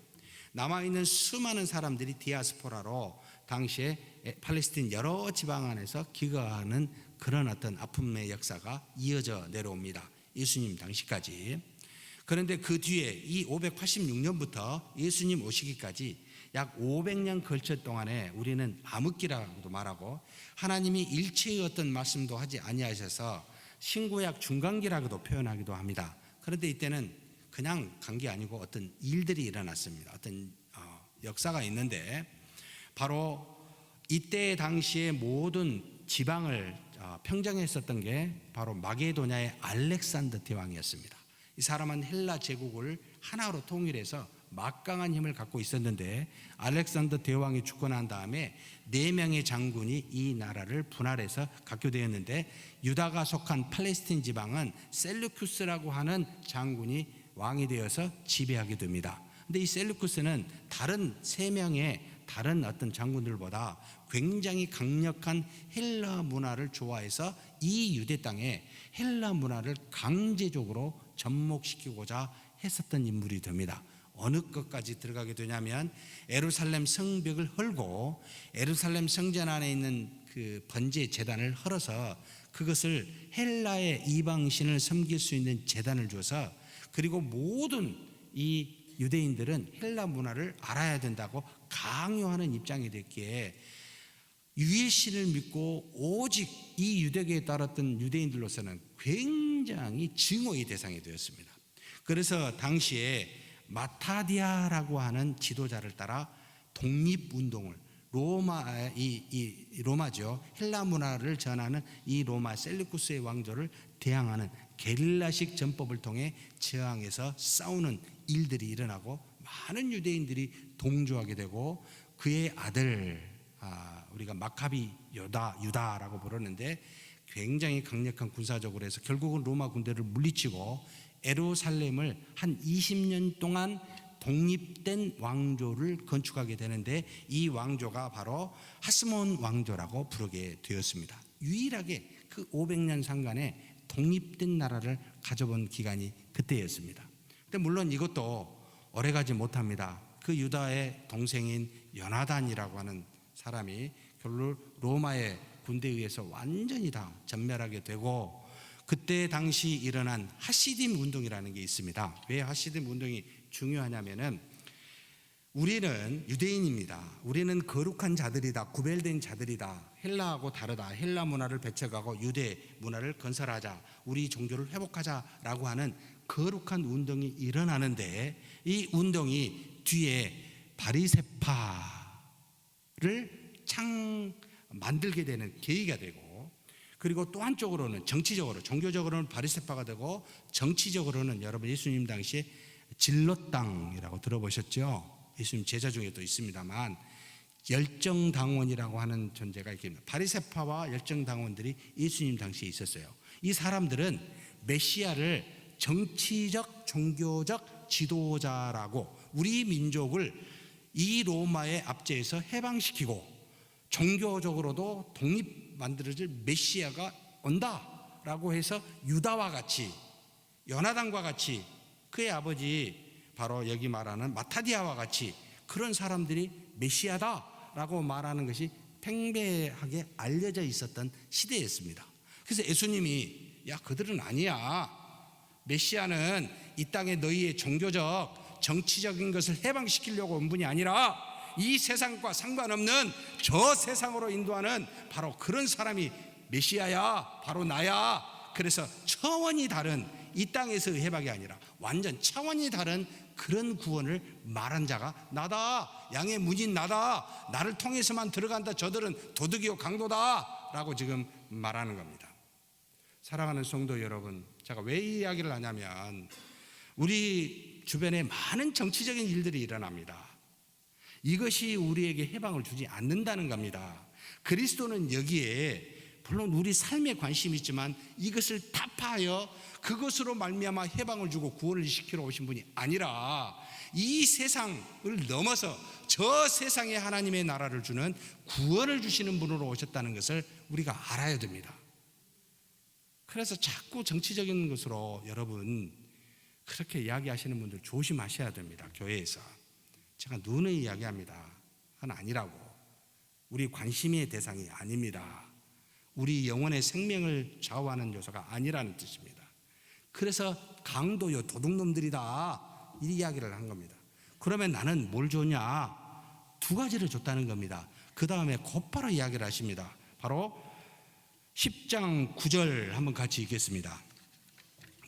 남아있는 수많은 사람들이 디아스포라로 당시에 팔레스틴 여러 지방 안에서 기거하는 그런 어떤 아픔의 역사가 이어져 내려옵니다. 예수님 당시까지. 그런데 그 뒤에 이 586년부터 예수님 오시기까지 약 500년 걸쳐 동안에 우리는 암흑기라고도 말하고 하나님이 일체의 어떤 말씀도 하지 아니하셔서 신구약 중간기라고도 표현하기도 합니다. 그런데 이때는 그냥 간 게 아니고 어떤 일들이 일어났습니다. 어떤 역사가 있는데 바로 이때 당시에 모든 지방을 평정했었던 게 바로 마게도냐의 알렉산더 대왕이었습니다. 이 사람은 헬라 제국을 하나로 통일해서 막강한 힘을 갖고 있었는데 알렉산더 대왕이 죽고 난 다음에 4명의 장군이 이 나라를 분할해서 갖게 되었는데 유다가 속한 팔레스틴 지방은 셀루쿠스라고 하는 장군이 왕이 되어서 지배하게 됩니다. 근데 이 셀루쿠스는 다른 3명의 다른 어떤 장군들보다 굉장히 강력한 헬라 문화를 좋아해서 이 유대 땅에 헬라 문화를 강제적으로 접목시키고자 했었던 인물이 됩니다. 어느 것까지 들어가게 되냐면 예루살렘 성벽을 헐고 예루살렘 성전 안에 있는 그 번제 제단을 헐어서 그것을 헬라의 이방신을 섬길 수 있는 제단을 줘서, 그리고 모든 이 유대인들은 헬라 문화를 알아야 된다고 강요하는 입장이 됐기에 유일신을 믿고 오직 이 유대교에 따랐던 유대인들로서는 굉장히 증오의 대상이 되었습니다. 그래서 당시에 마타디아라고 하는 지도자를 따라 독립운동을 로마죠. 헬라 문화를 전하는 이 로마 셀루쿠스의 왕조를 대항하는 게릴라식 전법을 통해 저항해서 싸우는 일들이 일어나고 많은 유대인들이 동조하게 되고 그의 아들 우리가 마카비 유다라고 부르는데 굉장히 강력한 군사적으로 해서 결국은 로마 군대를 물리치고 예루살렘을 한 20년 동안 독립된 왕조를 건축하게 되는데 이 왕조가 바로 하스몬 왕조라고 부르게 되었습니다. 유일하게 그 500년 상간에 독립된 나라를 가져본 기간이 그때였습니다. 근데 물론 이것도 오래가지 못합니다. 그 유다의 동생인 요나단이라고 하는 사람이 결국 로마의 군대에 의해서 완전히 다 전멸하게 되고, 그때 당시 일어난 하시딤 운동이라는 게 있습니다. 왜 하시딤 운동이 중요하냐면은 우리는 유대인입니다. 우리는 거룩한 자들이다, 구별된 자들이다, 헬라하고 다르다, 헬라 문화를 배척하고 유대 문화를 건설하자, 우리 종교를 회복하자라고 하는 거룩한 운동이 일어나는데 이 운동이 뒤에 바리새파를 만들게 되는 계기가 되고, 그리고 또 한쪽으로는 정치적으로 종교적으로는 바리새파가 되고 정치적으로는 여러분 예수님 당시에 진롯당이라고 들어보셨죠? 예수님 제자 중에도 있습니다만 열정당원이라고 하는 존재가 있습니다. 바리새파와 열정당원들이 예수님 당시에 있었어요. 이 사람들은 메시아를 정치적 종교적 지도자라고 우리 민족을 이 로마의 압제에서 해방시키고 종교적으로도 독립 만들어질 메시아가 온다라고 해서 유다와 같이, 요나단과 같이, 그의 아버지 바로 여기 말하는 마타디아와 같이 그런 사람들이 메시아다라고 말하는 것이 팽배하게 알려져 있었던 시대였습니다. 그래서 예수님이 야, 그들은 아니야. 메시아는 이 땅에 너희의 종교적 정치적인 것을 해방시키려고 온 분이 아니라 이 세상과 상관없는 저 세상으로 인도하는 바로 그런 사람이 메시아야, 바로 나야. 그래서 차원이 다른, 이 땅에서의 해방이 아니라 완전 차원이 다른 그런 구원을 말한 자가 나다. 양의 문인 나다. 나를 통해서만 들어간다. 저들은 도둑이요 강도다 라고 지금 말하는 겁니다. 사랑하는 성도 여러분, 제가 왜 이 이야기를 하냐면 우리 주변에 많은 정치적인 일들이 일어납니다. 이것이 우리에게 해방을 주지 않는다는 겁니다. 그리스도는 여기에 물론 우리 삶에 관심이 있지만 이것을 타파하여 그것으로 말미암아 해방을 주고 구원을 시키러 오신 분이 아니라 이 세상을 넘어서 저 세상에 하나님의 나라를 주는 구원을 주시는 분으로 오셨다는 것을 우리가 알아야 됩니다. 그래서 자꾸 정치적인 것으로 여러분 그렇게 이야기하시는 분들 조심하셔야 됩니다. 교회에서 제가 누누이 이야기합니다. 그건 아니라고. 우리 관심의 대상이 아닙니다. 우리 영혼의 생명을 좌우하는 요소가 아니라는 뜻입니다. 그래서 강도요 도둑놈들이다 이 이야기를 한 겁니다. 그러면 나는 뭘 줬냐? 두 가지를 줬다는 겁니다. 그 다음에 곧바로 이야기를 하십니다. 바로 10장 9절 한번 같이 읽겠습니다.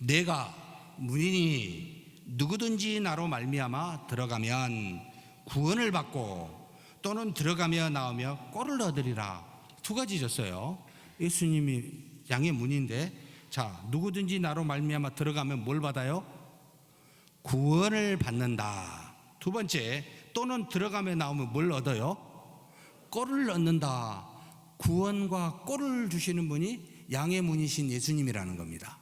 내가 문이니 누구든지 나로 말미암아 들어가면 구원을 받고 또는 들어가며 나오며 꼴을 얻으리라. 두 가지 줬어요. 예수님이 양의 문인데, 자, 누구든지 나로 말미암아 들어가면 뭘 받아요? 구원을 받는다. 두 번째, 또는 들어가며 나오면 뭘 얻어요? 꼴을 얻는다. 구원과 꼴을 주시는 분이 양의 문이신 예수님이라는 겁니다.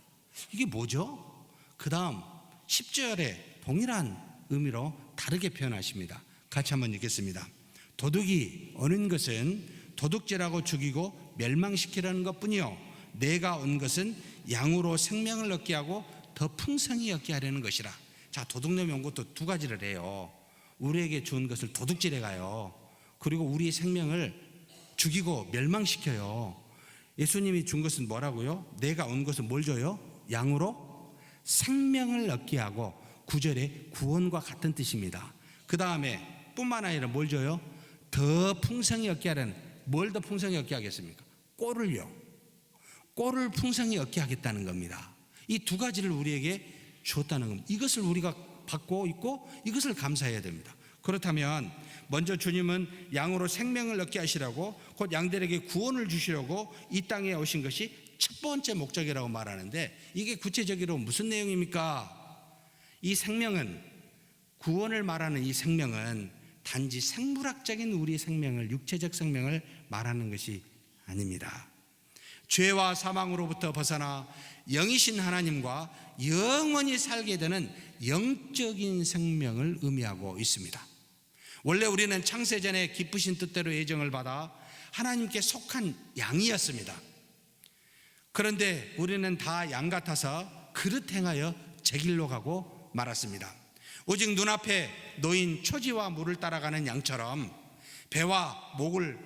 이게 뭐죠? 그 다음 10절에 동일한 의미로 다르게 표현하십니다. 같이 한번 읽겠습니다. 도둑이 오는 것은 도둑질하고 죽이고 멸망시키라는 것뿐이요 내가 온 것은 양으로 생명을 얻게 하고 더 풍성히 얻게 하려는 것이라. 자, 도둑놈이 온 것도 두 가지를 해요. 우리에게 준 것을 도둑질해 가요. 그리고 우리의 생명을 죽이고 멸망시켜요. 예수님이 준 것은 뭐라고요? 내가 온 것은 뭘 줘요? 양으로 생명을 얻게 하고 9절에 구원과 같은 뜻입니다. 그 다음에 뿐만 아니라 뭘 줘요? 더 풍성히 얻게 하라는. 뭘 더 풍성히 얻게 하겠습니까? 꼴을요. 꼴을 풍성히 얻게 하겠다는 겁니다. 이 두 가지를 우리에게 주었다는 겁니다. 이것을 우리가 받고 있고 이것을 감사해야 됩니다. 그렇다면 먼저 주님은 양으로 생명을 얻게 하시라고 곧 양들에게 구원을 주시려고 이 땅에 오신 것이 첫 번째 목적이라고 말하는데 이게 구체적으로 무슨 내용입니까? 이 생명은, 구원을 말하는 이 생명은 단지 생물학적인 우리 생명을, 육체적 생명을 말하는 것이 아닙니다. 죄와 사망으로부터 벗어나 영이신 하나님과 영원히 살게 되는 영적인 생명을 의미하고 있습니다. 원래 우리는 창세전에 기쁘신 뜻대로 예정을 받아 하나님께 속한 양이었습니다. 그런데 우리는 다 양 같아서 그릇 행하여 제 길로 가고 말았습니다. 오직 눈앞에 놓인 초지와 물을 따라가는 양처럼 배와 목을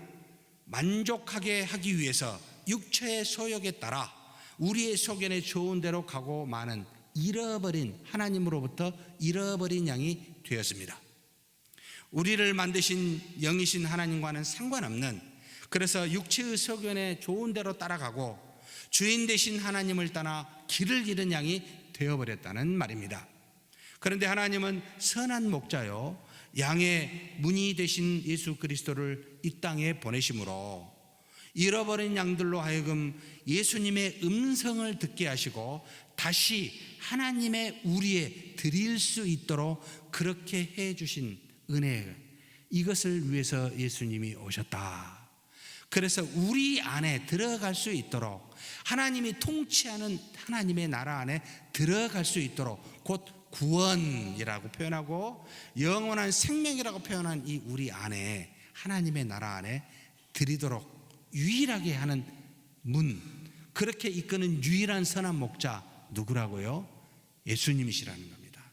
만족하게 하기 위해서 육체의 소욕에 따라 우리의 소견에 좋은 대로 가고 마는 잃어버린, 하나님으로부터 잃어버린 양이 되었습니다. 우리를 만드신 영이신 하나님과는 상관없는, 그래서 육체의 소견에 좋은 대로 따라가고 주인 되신 하나님을 떠나 길을 잃은 양이 되어버렸다는 말입니다. 그런데 하나님은 선한 목자요 양의 문이 되신 예수 그리스도를 이 땅에 보내심으로 잃어버린 양들로 하여금 예수님의 음성을 듣게 하시고 다시 하나님의 우리에 드릴 수 있도록 그렇게 해주신 은혜, 이것을 위해서 예수님이 오셨다. 그래서 우리 안에 들어갈 수 있도록, 하나님이 통치하는 하나님의 나라 안에 들어갈 수 있도록, 곧 구원이라고 표현하고 영원한 생명이라고 표현한 이 우리 안에, 하나님의 나라 안에 드리도록 유일하게 하는 문, 그렇게 이끄는 유일한 선한 목자 누구라고요? 예수님이시라는 겁니다.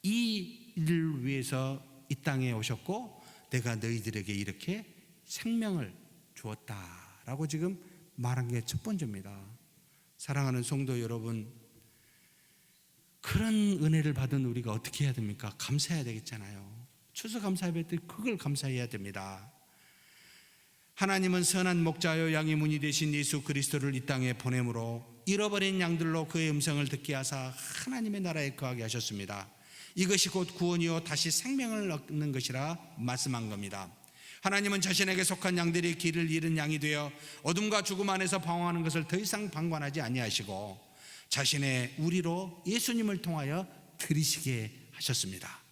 이 일을 위해서 이 땅에 오셨고 내가 너희들에게 이렇게 생명을 주었다라고 지금 말한 게 첫 번째입니다. 사랑하는 성도 여러분, 그런 은혜를 받은 우리가 어떻게 해야 됩니까? 감사해야 되겠잖아요. 추수감사 예배 때 그걸 감사해야 됩니다. 하나님은 선한 목자요 양의 문이 되신 예수 그리스도를 이 땅에 보내므로 잃어버린 양들로 그의 음성을 듣게 하사 하나님의 나라에 거하게 하셨습니다. 이것이 곧 구원이요 다시 생명을 얻는 것이라 말씀한 겁니다. 하나님은 자신에게 속한 양들이 길을 잃은 양이 되어 어둠과 죽음 안에서 방황하는 것을 더 이상 방관하지 아니하시고 자신의 우리로 예수님을 통하여 들이시게 하셨습니다.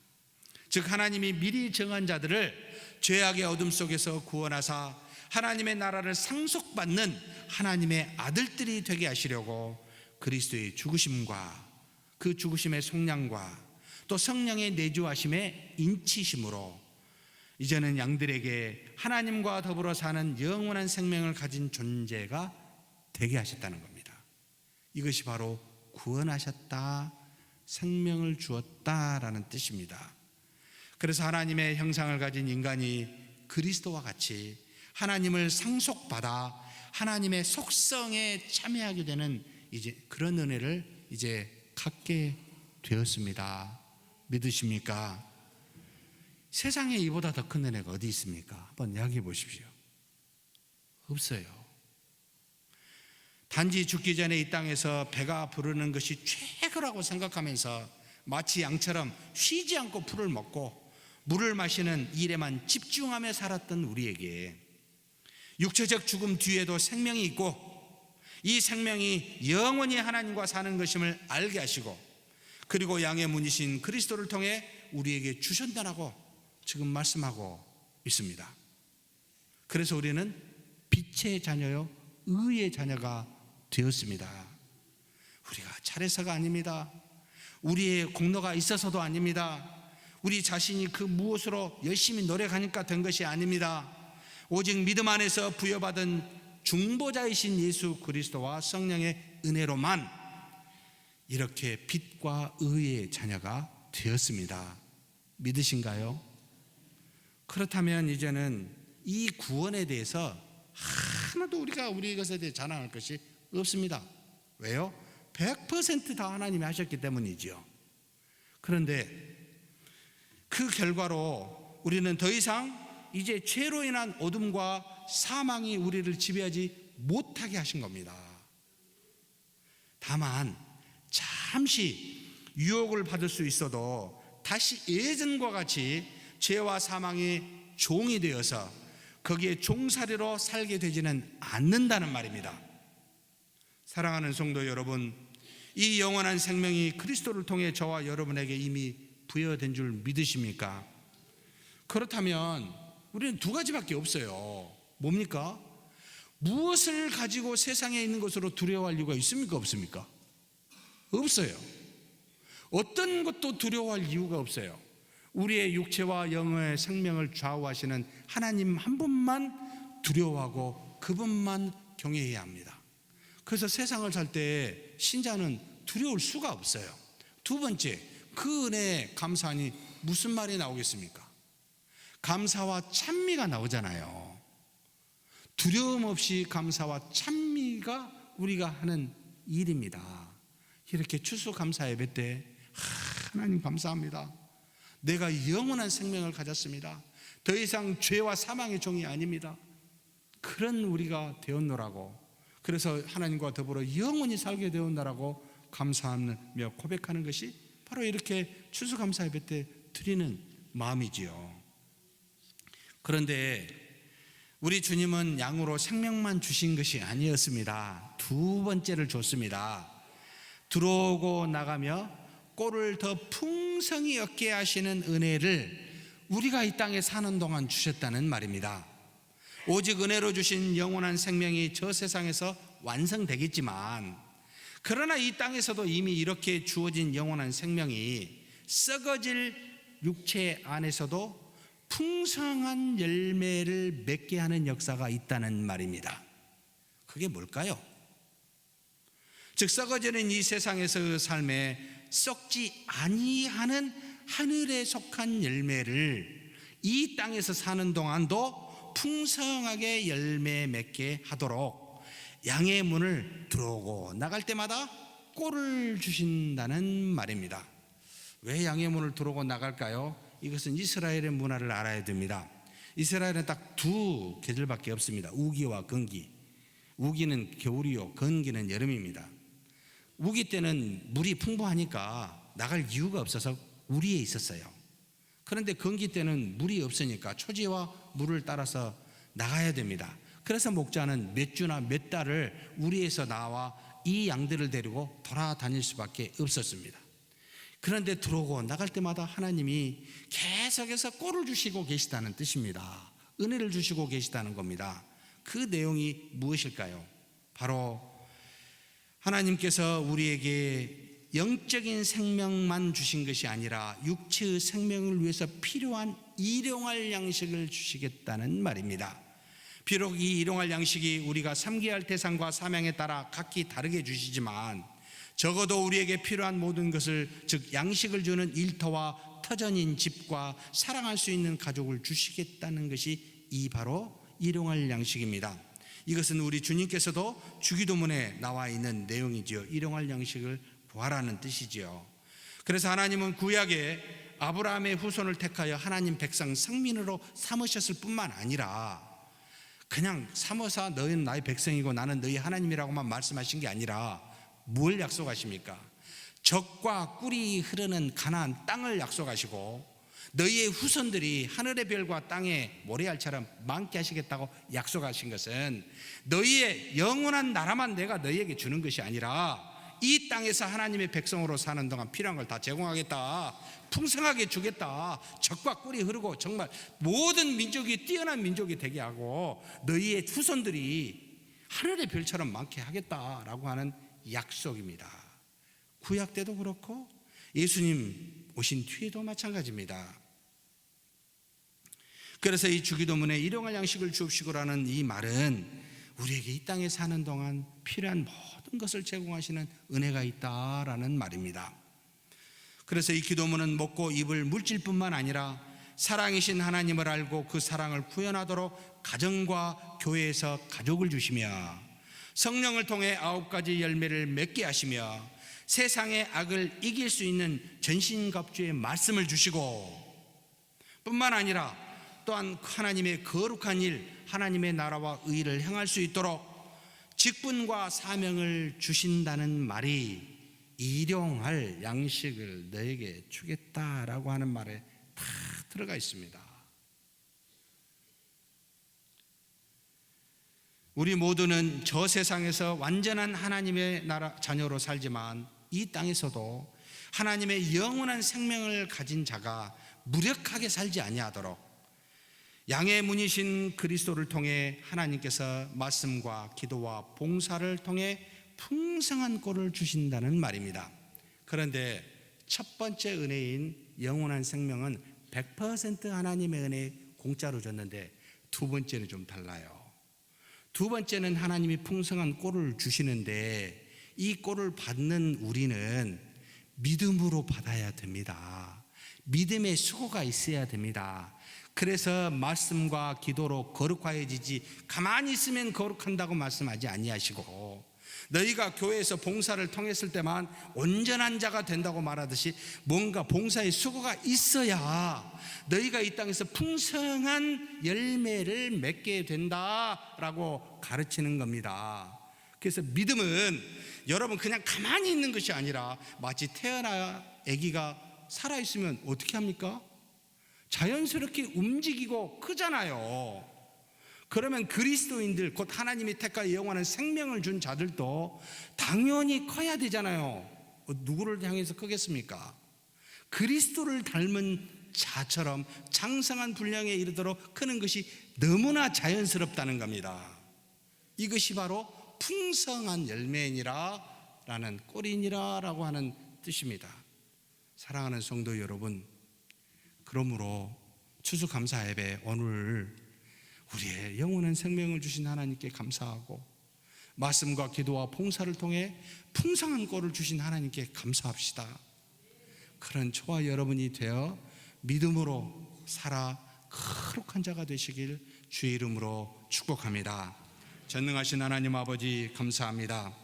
즉 하나님이 미리 정한 자들을 죄악의 어둠 속에서 구원하사 하나님의 나라를 상속받는 하나님의 아들들이 되게 하시려고 그리스도의 죽으심과 그 죽으심의 속량과 또 성령의 내주하심의 인치심으로 이제는 양들에게 하나님과 더불어 사는 영원한 생명을 가진 존재가 되게 하셨다는 겁니다. 이것이 바로 구원하셨다, 생명을 주었다라는 뜻입니다. 그래서 하나님의 형상을 가진 인간이 그리스도와 같이 하나님을 상속받아 하나님의 속성에 참여하게 되는 이제 그런 은혜를 이제 갖게 되었습니다. 믿으십니까? 세상에 이보다 더 큰 은혜가 어디 있습니까? 한번 이야기해 보십시오. 없어요. 단지 죽기 전에 이 땅에서 배가 부르는 것이 최고라고 생각하면서 마치 양처럼 쉬지 않고 풀을 먹고 물을 마시는 일에만 집중하며 살았던 우리에게 육체적 죽음 뒤에도 생명이 있고 이 생명이 영원히 하나님과 사는 것임을 알게 하시고 그리고 양의 문이신 그리스도를 통해 우리에게 주셨다라고 지금 말씀하고 있습니다. 그래서 우리는 빛의 자녀요 의의 자녀가 되었습니다. 우리가 잘해서가 아닙니다. 우리의 공로가 있어서도 아닙니다. 우리 자신이 그 무엇으로 열심히 노력하니까 된 것이 아닙니다. 오직 믿음 안에서 부여받은 중보자이신 예수 그리스도와 성령의 은혜로만 이렇게 빛과 의의 자녀가 되었습니다. 믿으신가요? 그렇다면 이제는 이 구원에 대해서 하나도 우리가 우리 것에 대해 자랑할 것이 없습니다. 왜요? 100% 다 하나님이 하셨기 때문이지요. 그런데 그 결과로 우리는 더 이상 이제 죄로 인한 어둠과 사망이 우리를 지배하지 못하게 하신 겁니다. 다만 잠시 유혹을 받을 수 있어도 다시 예전과 같이 죄와 사망의 종이 되어서 거기에 종살이로 살게 되지는 않는다는 말입니다. 사랑하는 성도 여러분, 이 영원한 생명이 그리스도를 통해 저와 여러분에게 이미 부여된 줄 믿으십니까? 그렇다면 우리는 두 가지밖에 없어요. 뭡니까? 무엇을 가지고 세상에 있는 것으로 두려워할 이유가 있습니까? 없습니까? 없어요. 어떤 것도 두려워할 이유가 없어요. 우리의 육체와 영의 생명을 좌우하시는 하나님 한 분만 두려워하고 그분만 경외해야 합니다. 그래서 세상을 살 때 신자는 두려울 수가 없어요. 두 번째, 그 은혜에 감사하니 무슨 말이 나오겠습니까? 감사와 찬미가 나오잖아요. 두려움 없이 감사와 찬미가 우리가 하는 일입니다. 이렇게 추수감사 예배 때 하나님 감사합니다. 내가 영원한 생명을 가졌습니다. 더 이상 죄와 사망의 종이 아닙니다. 그런 우리가 되었노라고, 그래서 하나님과 더불어 영원히 살게 되었노라고 감사하며 고백하는 것이 바로 이렇게 추수감사 예배 때 드리는 마음이지요. 그런데 우리 주님은 양으로 생명만 주신 것이 아니었습니다. 두 번째를 줬습니다. 들어오고 나가며 꼴을 더 풍성히 얻게 하시는 은혜를 우리가 이 땅에 사는 동안 주셨다는 말입니다. 오직 은혜로 주신 영원한 생명이 저 세상에서 완성되겠지만, 그러나 이 땅에서도 이미 이렇게 주어진 영원한 생명이 썩어질 육체 안에서도 풍성한 열매를 맺게 하는 역사가 있다는 말입니다. 그게 뭘까요? 즉 썩어지는 이 세상에서의 삶에 썩지 아니하는 하늘에 속한 열매를 이 땅에서 사는 동안도 풍성하게 열매 맺게 하도록 양의 문을 들어오고 나갈 때마다 꼴을 주신다는 말입니다. 왜 양의 문을 들어오고 나갈까요? 이것은 이스라엘의 문화를 알아야 됩니다. 이스라엘은 딱 두 계절밖에 없습니다. 우기와 건기. 우기는 겨울이요, 건기는 여름입니다. 우기 때는 물이 풍부하니까 나갈 이유가 없어서 우리에 있었어요. 그런데 건기 때는 물이 없으니까 초지와 물을 따라서 나가야 됩니다. 그래서 목자는 몇 주나 몇 달을 우리에서 나와 이 양들을 데리고 돌아다닐 수밖에 없었습니다. 그런데 들어오고 나갈 때마다 하나님이 계속해서 꼴을 주시고 계시다는 뜻입니다. 은혜를 주시고 계시다는 겁니다. 그 내용이 무엇일까요? 바로 하나님께서 우리에게 영적인 생명만 주신 것이 아니라 육체의 생명을 위해서 필요한 일용할 양식을 주시겠다는 말입니다. 비록 이 일용할 양식이 우리가 섬겨야 할 대상과 사명에 따라 각기 다르게 주시지만 적어도 우리에게 필요한 모든 것을, 즉 양식을 주는 일터와 터전인 집과 사랑할 수 있는 가족을 주시겠다는 것이 이 바로 일용할 양식입니다. 이것은 우리 주님께서도 주기도문에 나와 있는 내용이지요. 일용할 양식을 구하라는 뜻이지요. 그래서 하나님은 구약에 아브라함의 후손을 택하여 하나님 백성 성민으로 삼으셨을 뿐만 아니라 그냥 삼어서 너희는 나의 백성이고 나는 너희 하나님이라고만 말씀하신 게 아니라 뭘 약속하십니까? 젖과 꿀이 흐르는 가나안 땅을 약속하시고 너희의 후손들이 하늘의 별과 땅의 모래알처럼 많게 하시겠다고 약속하신 것은 너희의 영원한 나라만 내가 너희에게 주는 것이 아니라 이 땅에서 하나님의 백성으로 사는 동안 필요한 걸 다 제공하겠다, 풍성하게 주겠다, 젖과 꿀이 흐르고 정말 모든 민족이 뛰어난 민족이 되게 하고 너희의 후손들이 하늘의 별처럼 많게 하겠다라고 하는 약속입니다. 구약 때도 그렇고 예수님 오신 뒤에도 마찬가지입니다. 그래서 이 주기도문에 일용할 양식을 주옵시고라는 이 말은 우리에게 이 땅에 사는 동안 필요한 모든 것을 제공하시는 은혜가 있다라는 말입니다. 그래서 이 기도문은 먹고 입을 물질뿐만 아니라 사랑이신 하나님을 알고 그 사랑을 구현하도록 가정과 교회에서 가족을 주시며 성령을 통해 9가지 열매를 맺게 하시며 세상의 악을 이길 수 있는 전신갑주의 말씀을 주시고 뿐만 아니라 또한 하나님의 거룩한 일, 하나님의 나라와 의를 행할 수 있도록 직분과 사명을 주신다는 말이 일용할 양식을 너에게 주겠다라고 하는 말에 다 들어가 있습니다. 우리 모두는 저 세상에서 완전한 하나님의 나라 자녀로 살지만 이 땅에서도 하나님의 영원한 생명을 가진 자가 무력하게 살지 아니하도록 양의 문이신 그리스도를 통해 하나님께서 말씀과 기도와 봉사를 통해 풍성한 꼴을 주신다는 말입니다. 그런데 첫 번째 은혜인 영원한 생명은 100% 하나님의 은혜 공짜로 줬는데 두 번째는 좀 달라요. 두 번째는 하나님이 풍성한 꼴을 주시는데 이 꼴을 받는 우리는 믿음으로 받아야 됩니다. 믿음의 수고가 있어야 됩니다. 그래서 말씀과 기도로 거룩하여지지 가만히 있으면 거룩한다고 말씀하지 아니하시고 너희가 교회에서 봉사를 통했을 때만 온전한 자가 된다고 말하듯이 뭔가 봉사의 수고가 있어야 너희가 이 땅에서 풍성한 열매를 맺게 된다라고 가르치는 겁니다. 그래서 믿음은 여러분 그냥 가만히 있는 것이 아니라 마치 태어나 아기가 살아있으면 어떻게 합니까? 자연스럽게 움직이고 크잖아요. 그러면 그리스도인들 곧 하나님이 택하여 영원한 생명을 준 자들도 당연히 커야 되잖아요. 누구를 향해서 크겠습니까? 그리스도를 닮은 자처럼 장성한 분량에 이르도록 크는 것이 너무나 자연스럽다는 겁니다. 이것이 바로 풍성한 열매이니라 라는 꼴이니라 라고 하는 뜻입니다. 사랑하는 성도 여러분, 그러므로 추수감사 예배 오늘 우리의 영원한 생명을 주신 하나님께 감사하고 말씀과 기도와 봉사를 통해 풍성한 꼴을 주신 하나님께 감사합시다. 그런 저와 여러분이 되어 믿음으로 살아 거룩한 자가 되시길 주의 이름으로 축복합니다. 전능하신 하나님 아버지 감사합니다.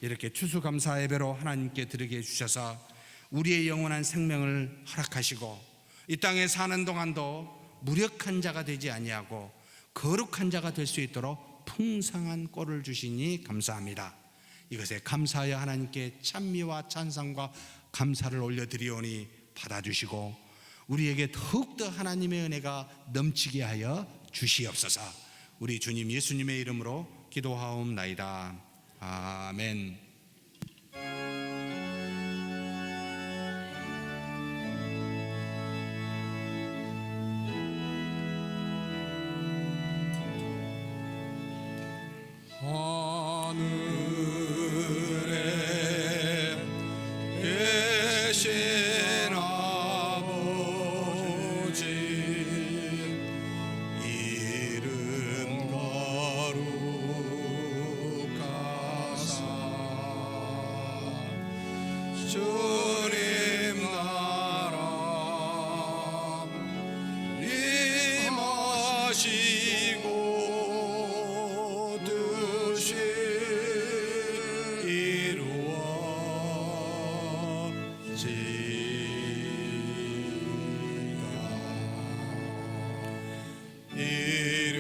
이렇게 추수감사 예배로 하나님께 드리게 해주셔서 우리의 영원한 생명을 허락하시고 이 땅에 사는 동안도 무력한 자가 되지 아니하고 거룩한 자가 될 수 있도록 풍성한 꼴을 주시니 감사합니다. 이것에 감사하여 하나님께 찬미와 찬송과 감사를 올려드리오니 받아주시고 우리에게 더욱더 하나님의 은혜가 넘치게 하여 주시옵소서. 우리 주님 예수님의 이름으로 기도하옵나이다. 아멘. 하늘에 계신 아버지 이름 거룩하사 주님 나라 임하시고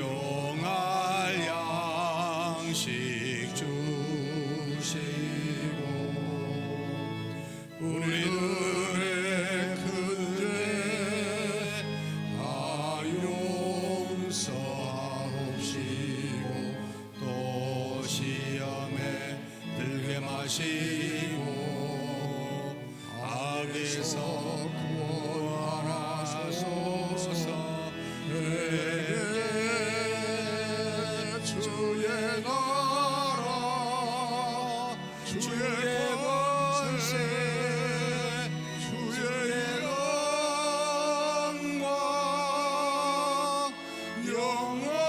일용할 양식 주시고 우리들의 그대 다 용서하옵시고 또 시험에 들게 마시고 악에서 구원하소서. 주의 나라 주의 권세 주의 영광 영원히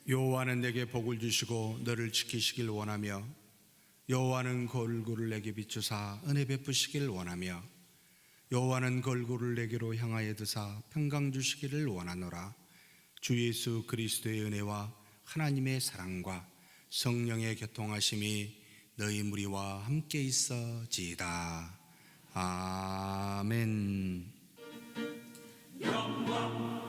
여호와는 내게 복을 주시고 너를 지키시길 원하며 여호와는 그 얼굴을 내게 비추사 은혜 베푸시길 원하며 여호와는 그 얼굴을 내게로 향하여 드사 평강 주시기를 원하노라. 주 예수 그리스도의 은혜와 하나님의 사랑과 성령의 교통하심이 너희 무리와 함께 있어지이다. 아멘. 영광